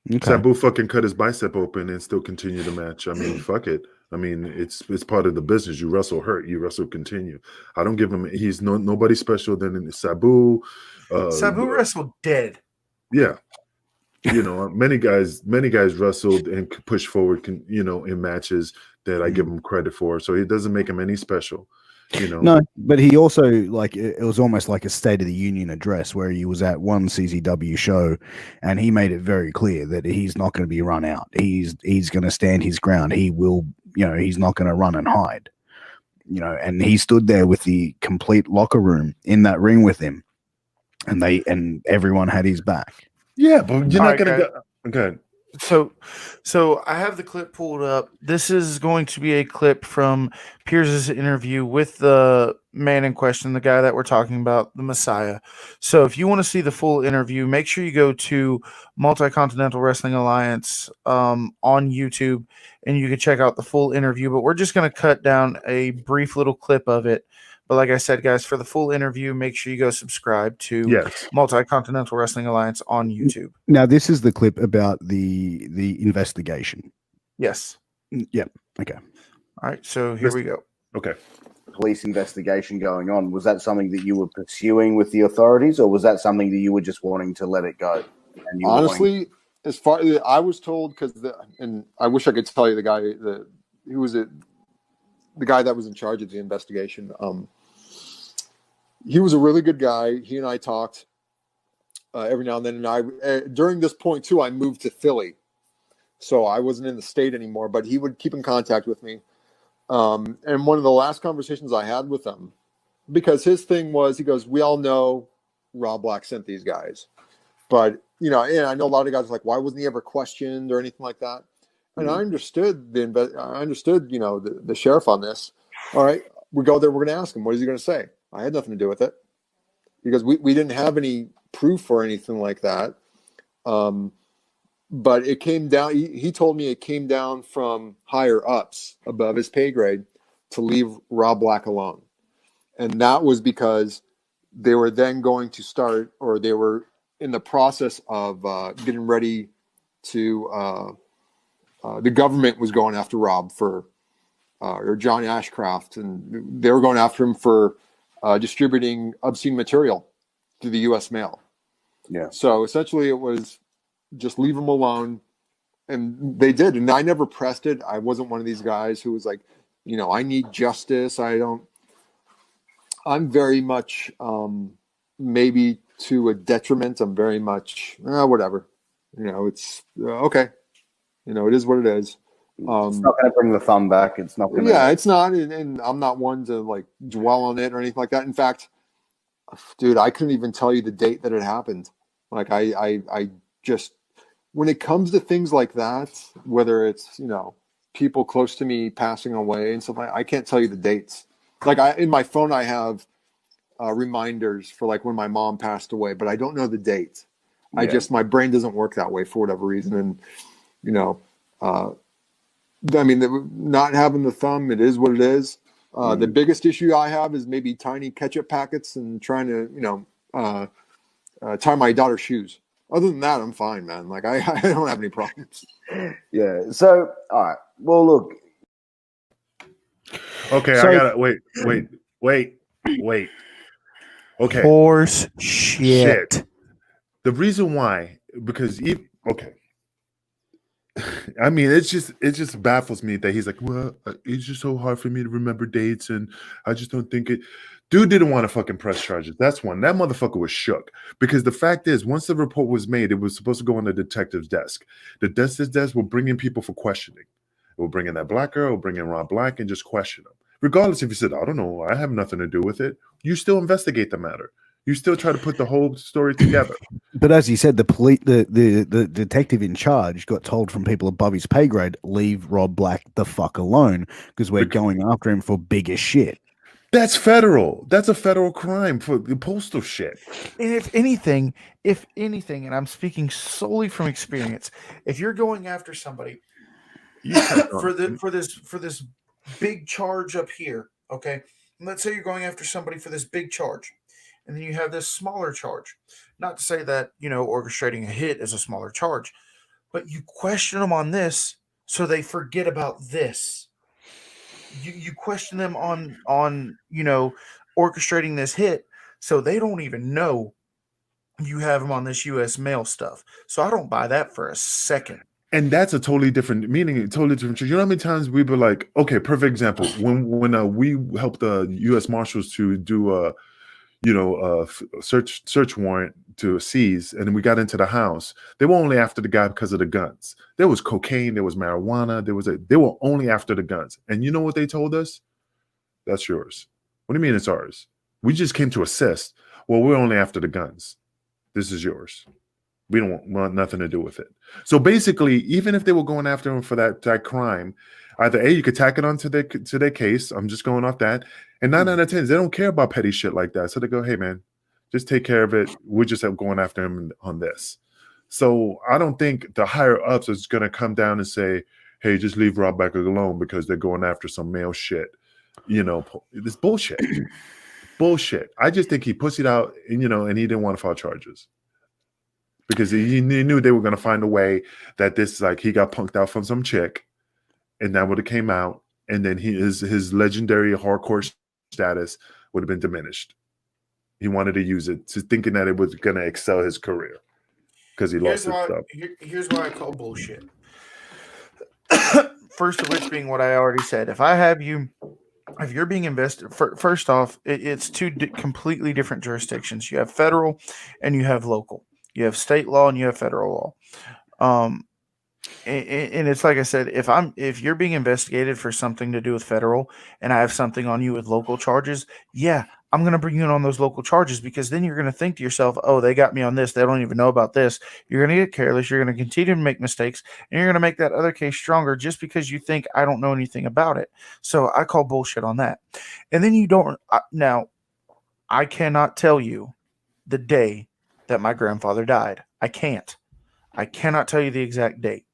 Okay. Sabu fucking cut his bicep open and still continue the match. I mean, fuck it. I mean, it's part of the business. You wrestle hurt, you wrestle continue. I don't give him. He's nobody special than Sabu. Sabu wrestled dead. Yeah, many guys wrestled and pushed forward, in matches that I give him credit for. So it doesn't make him any special. No, but he also, it was almost like a State of the Union address where he was at one CZW show, and he made it very clear that he's not going to be run out. He's going to stand his ground. He will, he's not going to run and hide. And he stood there with the complete locker room in that ring with him, and everyone had his back. Yeah, but you're not going to go. Okay. So I have the clip pulled up. This is going to be a clip from Pierce's interview with the man in question, the guy that we're talking about, the Messiah. So if you want to see the full interview, make sure you go to Multi-Continental Wrestling Alliance on YouTube, and you can check out the full interview. But we're just going to cut down a brief little clip of it. But like I said, guys, for the full interview, make sure you go subscribe to Multi-Continental Wrestling Alliance on YouTube. Now, this is the clip about the investigation. Yes. Yep. Okay. All right. So here we go. Okay. Police investigation going on. Was that something that you were pursuing with the authorities, or was that something that you were just wanting to let it go? And you honestly, as far as I was told, and I wish I could tell you the guy the guy that was in charge of the investigation. He was a really good guy. He and I talked every now and then. And during this point too, I moved to Philly so I wasn't in the state anymore. But he would keep in contact with me. And one of the last conversations I had with him, because his thing was, he goes, "We all know Rob Black sent these guys, but and I know a lot of guys are like, why wasn't he ever questioned or anything like that?" And I understood the sheriff on this. All right, we go there. We're going to ask him. What is he going to say? I had nothing to do with it, because we didn't have any proof or anything like that. But it came down. He told me it came down from higher ups above his pay grade to leave Rob Black alone, and that was because they were then going to start, or they were in the process of getting ready to. The government was going after Rob or John Ashcraft, and they were going after him for distributing obscene material through the U.S. mail. Yeah. So essentially, it was just leave him alone, and they did. And I never pressed it. I wasn't one of these guys who was like, I need justice. I'm very much, maybe to a detriment. I'm very much whatever. It's okay. It is what it is. It's not going to bring the thumb back. It's not going to. Yeah, it's not. And I'm not one to like dwell on it or anything like that. In fact, dude, I couldn't even tell you the date that it happened. Like I just, when it comes to things like that, whether it's, people close to me passing away and stuff, I can't tell you the dates. Like in my phone, I have reminders for like when my mom passed away, but I don't know the date. Yeah. My brain doesn't work that way for whatever reason. And, not having the thumb, it is what it is. The biggest issue I have is maybe tiny ketchup packets and trying to, tie my daughter's shoes. Other than that, I'm fine, man. Like I don't have any problems. Yeah. So, all right. Well, look. Okay, So- I gotta wait. Okay. Horse shit. The reason why, because I mean, it just baffles me that he's like, well, it's just so hard for me to remember dates, and I just don't think it. Dude didn't want to fucking press charges. That's one. That motherfucker was shook, because the fact is, once the report was made, it was supposed to go on the detective's desk. The detective's desk will bring in people for questioning. It will bring in that black girl, will bring in Rob Black, and just question them. Regardless if you said, I don't know, I have nothing to do with it, you still investigate the matter. You still try to put the whole story together. But as you said, the detective in charge got told from people above his pay grade, leave Rob Black the fuck alone, because we're going after him for bigger shit. That's federal. That's a federal crime for the postal shit. And if anything, and I'm speaking solely from experience, if you're going after somebody for this big charge up here, okay? Let's say you're going after somebody for this big charge, and then you have this smaller charge. Not to say that, orchestrating a hit is a smaller charge, but you question them on this so they forget about this. You question them on orchestrating this hit so they don't even know you have them on this U.S. mail stuff. So I don't buy that for a second. And that's a totally different meaning, totally different. You know how many times we were like, okay, perfect example. When we helped the U.S. Marshals to do a search warrant to seize, and we got into the house, they were only after the guy because of the guns. There was cocaine, there was marijuana, they were only after the guns. And you know what they told us? That's yours. What do you mean it's ours? We just came to assist. Well, we're only after the guns. This is yours. We don't want nothing to do with it. So basically, even if they were going after him for that crime, either you could tack it onto their case. I'm just going off that. And 9 out of 10, they don't care about petty shit like that. So they go, hey man, just take care of it. We're just going after him on this. So I don't think the higher ups is going to come down and say, hey, just leave Rob Black alone because they're going after some male shit. It's bullshit. Bullshit. I just think he pussied out, and he didn't want to file charges. Because he knew they were going to find a way that this, like, he got punked out from some chick, and that would have came out, and then his legendary hardcore status would have been diminished. He wanted to use it, thinking that it was going to excel his career because he lost his stuff. Here's what I call bullshit. First of which being what I already said. If you're being invested, first off, it's two completely different jurisdictions. You have federal and you have local. You have state law and you have federal law. and it's like I said, if you're being investigated for something to do with federal, and I have something on you with local charges, yeah, I'm going to bring you in on those local charges, because then you're going to think to yourself, oh, they got me on this, they don't even know about this. You're going to get careless, you're going to continue to make mistakes, and you're going to make that other case stronger just because you think I don't know anything about it. So I call bullshit on that. And then you don't now. I cannot tell you the day that my grandfather died. I can't. I cannot tell you the exact date.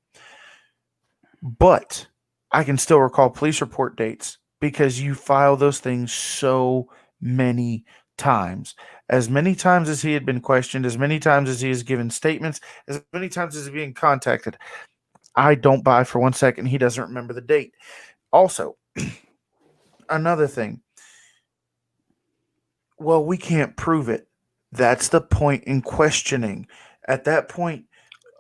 But I can still recall police report dates, because you file those things so many times. As many times as he had been questioned, as many times as he has given statements, as many times as he's being contacted, I don't buy for 1 second he doesn't remember the date. Also, another thing. Well, we can't prove it. That's the point in questioning. At that point,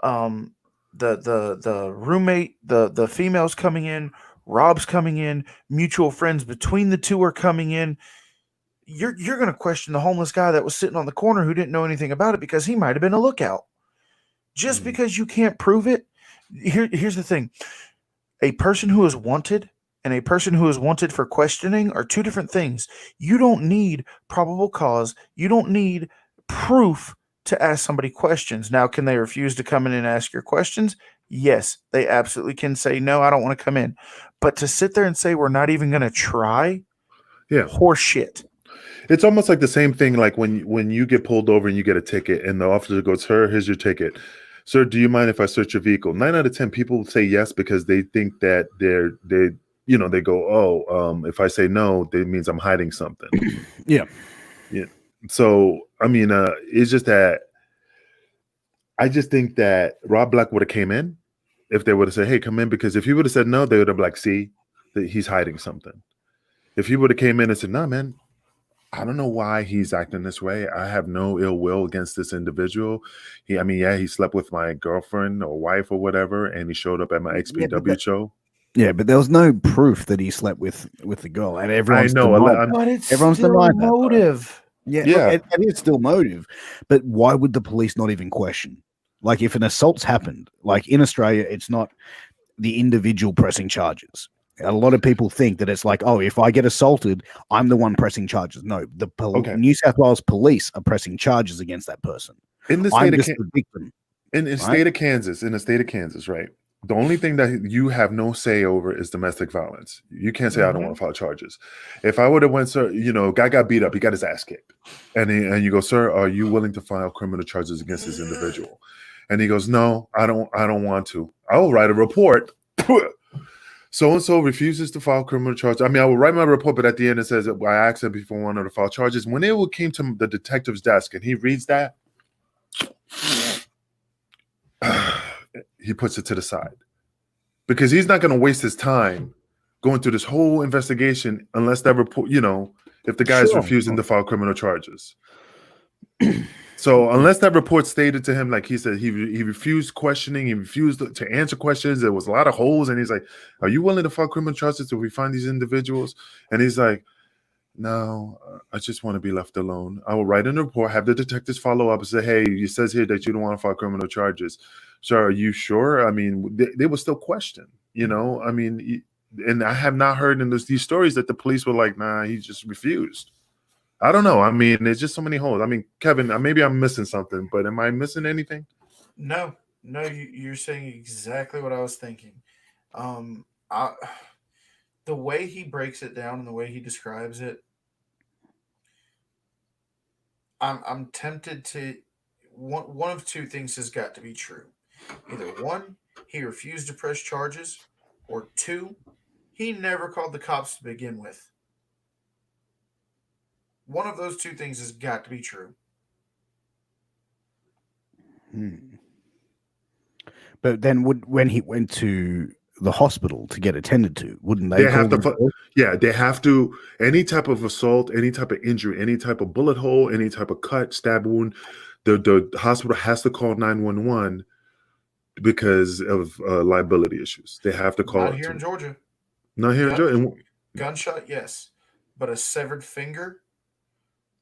the roommate, the female's coming in, Rob's coming in, mutual friends between the two are coming in. You're going to question the homeless guy that was sitting on the corner who didn't know anything about it, because he might have been a lookout. Just because you can't prove it. Here's the thing. A person who is wanted and a person who is wanted for questioning are two different things. You don't need probable cause. You don't need proof to ask somebody questions. Now, can they refuse to come in and ask your questions? Yes, they absolutely can say, no, I don't want to come in. But to sit there and say we're not even going to try, Yeah. horseshit. It's almost like the same thing, like when you get pulled over and you get a ticket and the officer goes, sir, here's your ticket. Sir, do you mind if I search your vehicle? 9 out of 10 people say yes, because they think that they go, oh, if I say no, that means I'm hiding something. Yeah. So, I mean, it's just that I just think that Rob Black would have came in if they would have said, hey, come in, because if he would have said no, they would have like, see, that he's hiding something. If he would have came in and said, no, man, I don't know why he's acting this way. I have no ill will against this individual. He slept with my girlfriend or wife or whatever, and he showed up at my XPW show. Yeah, but there was no proof that he slept with the girl, and everyone's denied But it's Everyone's still denied that, though. motive. Yeah, Yeah. look, it is still motive, but why would the police not even question? Like, if an assault's happened, like in Australia, it's not the individual pressing charges. A lot of people think that it's like, oh, if I get assaulted, I'm the one pressing charges. No, the New South Wales police are pressing charges against that person. In the I'm state of just the victim. in the state of Kansas, right? The only thing that you have no say over is domestic violence. You can't say I don't want to file charges. If I would have went, sir, guy got beat up, he got his ass kicked, and you go, sir, are you willing to file criminal charges against this individual? And he goes, no, I don't want to. I will write a report. So-and-so refuses to file criminal charges. I mean, I will write my report, but at the end it says I asked him before I wanted to file charges. When it came to the detective's desk and he reads that, he puts it to the side, because he's not going to waste his time going through this whole investigation unless that report, if the guy is refusing to file criminal charges. So unless that report stated to him, like he said, he refused questioning, he refused to answer questions. There was a lot of holes, and he's like, "Are you willing to file criminal charges if we find these individuals?" And he's like, "No, I just want to be left alone. I will write in a report, have the detectives follow up and say, hey, it says here that you don't want to file criminal charges. So are you sure?" I mean, they will still question, I mean, and I have not heard in these stories that the police were like, nah, he just refused. I don't know. I mean, there's just so many holes. I mean, Kevin, maybe I'm missing something, but am I missing anything? No, you're saying exactly what I was thinking. The way he breaks it down and the way he describes it, I'm tempted to one of two things has got to be true. Either one, he refused to press charges, or two, he never called the cops to begin with. One of those two things has got to be true. But then when he went to the hospital to get attended to, wouldn't they have to call they have to, any type of assault, any type of injury, any type of bullet hole, any type of cut, stab wound, the hospital has to call 911 because of liability issues. They have to call Not here in Georgia. Not here in Georgia. Gunshot, yes, but a severed finger,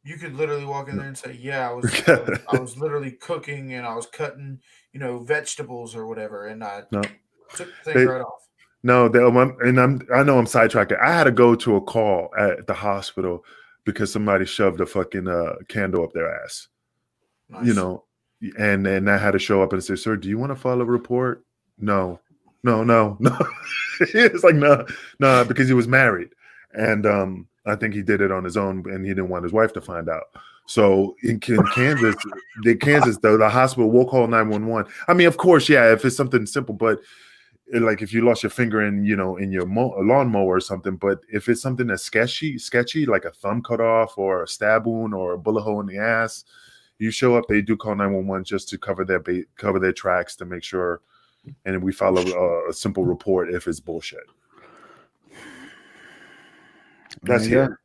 you could literally walk in there and say, "Yeah, I was literally cooking and I was cutting, vegetables or whatever." And No. Took the thing They- right off. No, I know I'm sidetracked. I had to go to a call at the hospital because somebody shoved a fucking candle up their ass. Nice. You know, and I had to show up and say, "Sir, do you want to file a report?" No. It's like no, because he was married, and I think he did it on his own, and he didn't want his wife to find out. So in Kansas, the hospital will call 911. I mean, of course, yeah, if it's something simple, but like if you lost your finger in your lawnmower or something, but if it's something that's sketchy, like a thumb cut off or a stab wound or a bullet hole in the ass, you show up. They do call 911 just to cover their tracks to make sure, and we follow a simple report if it's bullshit. That's There you here.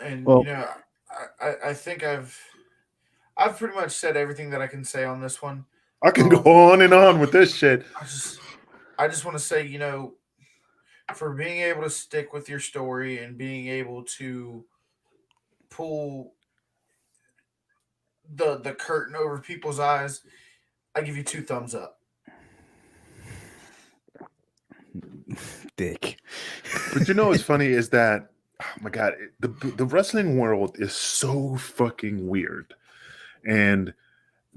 And Well- you know, I think I've pretty much said everything that I can say on this one. I can go on and on with this shit. I just want to say, you know, for being able to stick with your story and being able to pull the curtain over people's eyes, I give you 2 thumbs up. Dick. But you know what's funny is that, oh my god, the wrestling world is so fucking weird, and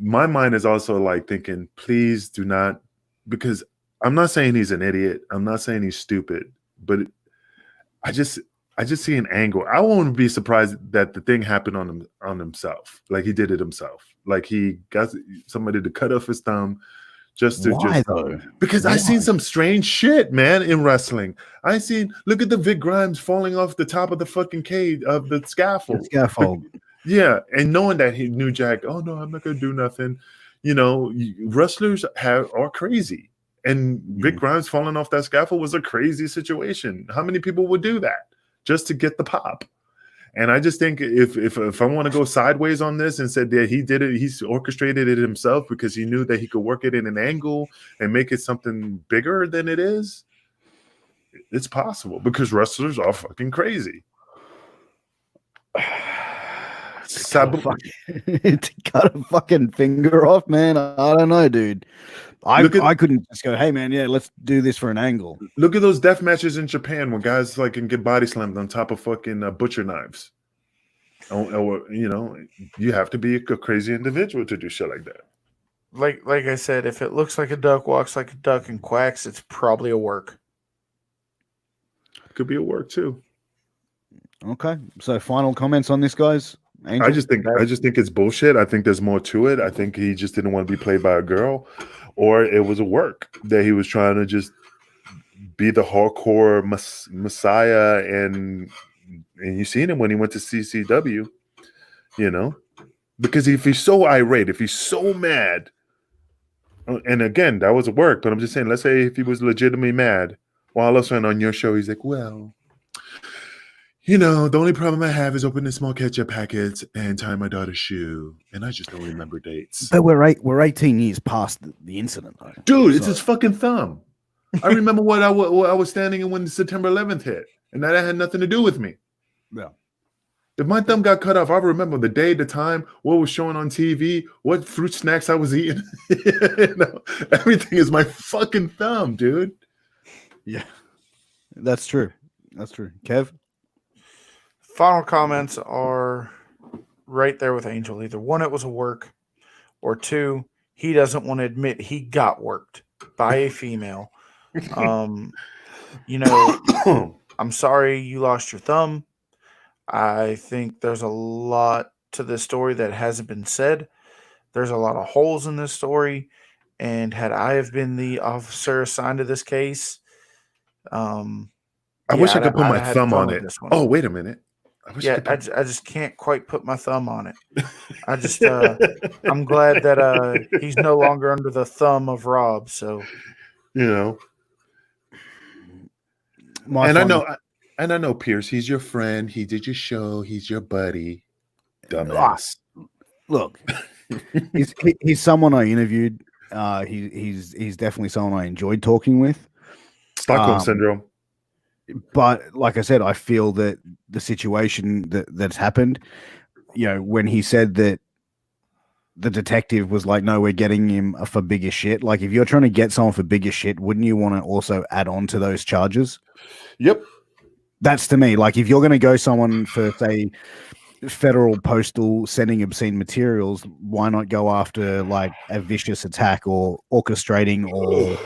my mind is also like thinking, please do not, because I'm not saying he's an idiot, I'm not saying he's stupid, but I just see an angle. I won't be surprised that the thing happened on himself, like he did it himself, like he got somebody to cut off his thumb. Why though? Because I seen some strange shit, man, in wrestling. Look at the Vic Grimes falling off the top of the fucking cage of the scaffold. Scaffold. Yeah, and knowing that he knew Jack, oh no, I'm not gonna do nothing. You know, wrestlers are crazy, and Vic Grimes falling off that scaffold was a crazy situation. How many people would do that just to get the pop? And I just think if I want to go sideways on this and said that he did it, he's orchestrated it himself because he knew that he could work it in an angle and make it something bigger than it is. It's possible because wrestlers are fucking crazy. To cut a fucking finger off, man. I don't know, dude. I couldn't just go, hey man, yeah, let's do this for an angle. Look at those death matches in Japan when guys like can get body slammed on top of fucking butcher knives. Or you know, you have to be a crazy individual to do shit like that. Like I said, if it looks like a duck, walks like a duck, and quacks, it's probably a work. Could be a work too. Okay, so final comments on this, guys. Angel? I just think it's bullshit. I think there's more to it. I think he just didn't want to be played by a girl, or it was a work that he was trying to just be the hardcore messiah. And you seen him when he went to CCW, you know, because if he's so irate, if he's so mad, and again that was a work. But I'm just saying, let's say if he was legitimately mad, while all of a sudden on your show he's like, well, you know, the only problem I have is opening small ketchup packets and tying my daughter's shoe, and I just don't remember dates. But we're 18 years past the incident, though. Dude, it's his fucking thumb. I remember what I was standing in when September 11th hit, and that had nothing to do with me. Yeah. If my thumb got cut off, I remember the day, the time, what was showing on TV, what fruit snacks I was eating. You know, everything is my fucking thumb, dude. Yeah, that's true. That's true. Kev? Final comments are right there with Angel. Either one, it was a work, or two, he doesn't want to admit he got worked by a female. You know, I'm sorry you lost your thumb. I think there's a lot to this story that hasn't been said. There's a lot of holes in this story. And had I have been the officer assigned to this case, I wish I could put my thumb on it. Oh, wait a minute. I just can't quite put my thumb on it. I just I'm glad that he's no longer under the thumb of Rob. So, you know, I know Pierce. He's your friend. He did your show. He's your buddy. Dumbass. Look, he's someone I interviewed. He's definitely someone I enjoyed talking with. Stockholm syndrome. But like I said, I feel that the situation that's happened, you know, when he said that the detective was like, no, we're getting him for bigger shit. Like, if you're trying to get someone for bigger shit, wouldn't you want to also add on to those charges? Yep. That's to me. Like, if you're going to go someone for, say, federal postal sending obscene materials, why not go after like a vicious attack or orchestrating or,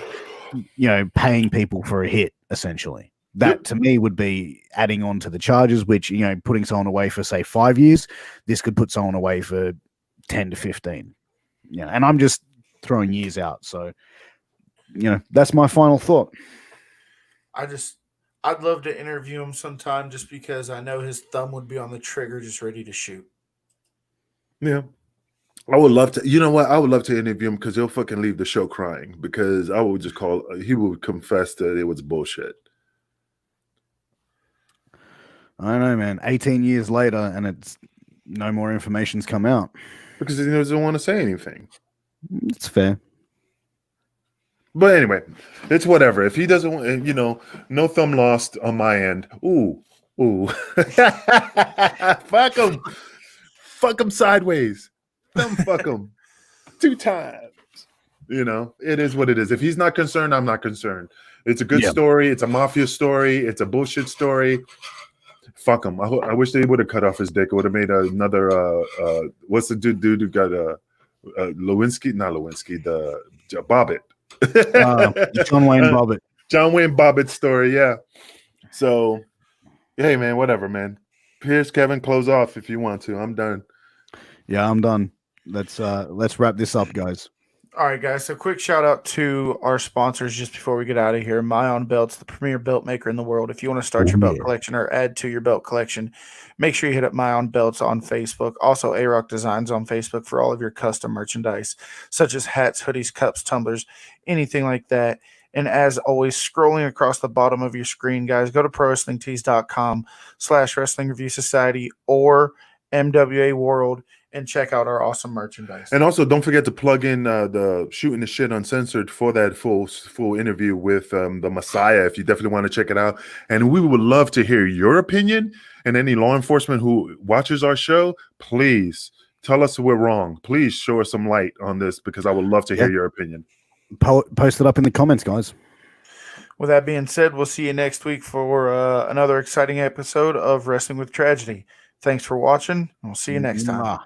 you know, paying people for a hit, essentially? That to me would be adding on to the charges, which, you know, putting someone away for, say, 5 years, this could put someone away for 10 to 15. Yeah, and I'm just throwing years out. So, you know, that's my final thought. I'd love to interview him sometime just because I know his thumb would be on the trigger just ready to shoot. Yeah. I would love to. You know what? I would love to interview him because he'll fucking leave the show crying because I would just he would confess that it was bullshit. I don't know, man. 18 years later, and it's no more information's come out. Because he doesn't want to say anything. It's fair. But anyway, it's whatever. If he doesn't want, you know, no thumb lost on my end. Ooh. Fuck him. Fuck him sideways. Thumb fuck him. 2 times. You know, it is what it is. If he's not concerned, I'm not concerned. It's a good story. It's a mafia story. It's a bullshit story. Fuck him. I wish they would have cut off his dick. It would have made another. What's the dude who got Lewinsky? Not Lewinsky. The Bobbitt. John Wayne Bobbitt. John Wayne Bobbitt story. Yeah. So, hey man, whatever, man. Here's Kevin. Close off if you want to. I'm done. Yeah, I'm done. Let's wrap this up, guys. All right, guys. So, quick shout out to our sponsors just before we get out of here. Mayon Belts, the premier belt maker in the world. If you want to start your belt collection or add to your belt collection, make sure you hit up Mayon Belts on Facebook. Also, A-Rock Designs on Facebook for all of your custom merchandise, such as hats, hoodies, cups, tumblers, anything like that. And as always, scrolling across the bottom of your screen, guys, go to ProWrestlingTees.com/Wrestling Review Society or MWA World and check out our awesome merchandise. And also, don't forget to plug in the Shooting the Shit Uncensored for that full interview with the Messiah if you definitely want to check it out. And we would love to hear your opinion. And any law enforcement who watches our show, please tell us we're wrong. Please show us some light on this because I would love to hear your opinion. Post it up in the comments, guys. With that being said, we'll see you next week for another exciting episode of Wrestling with Tragedy. Thanks for watching. We'll see you next time.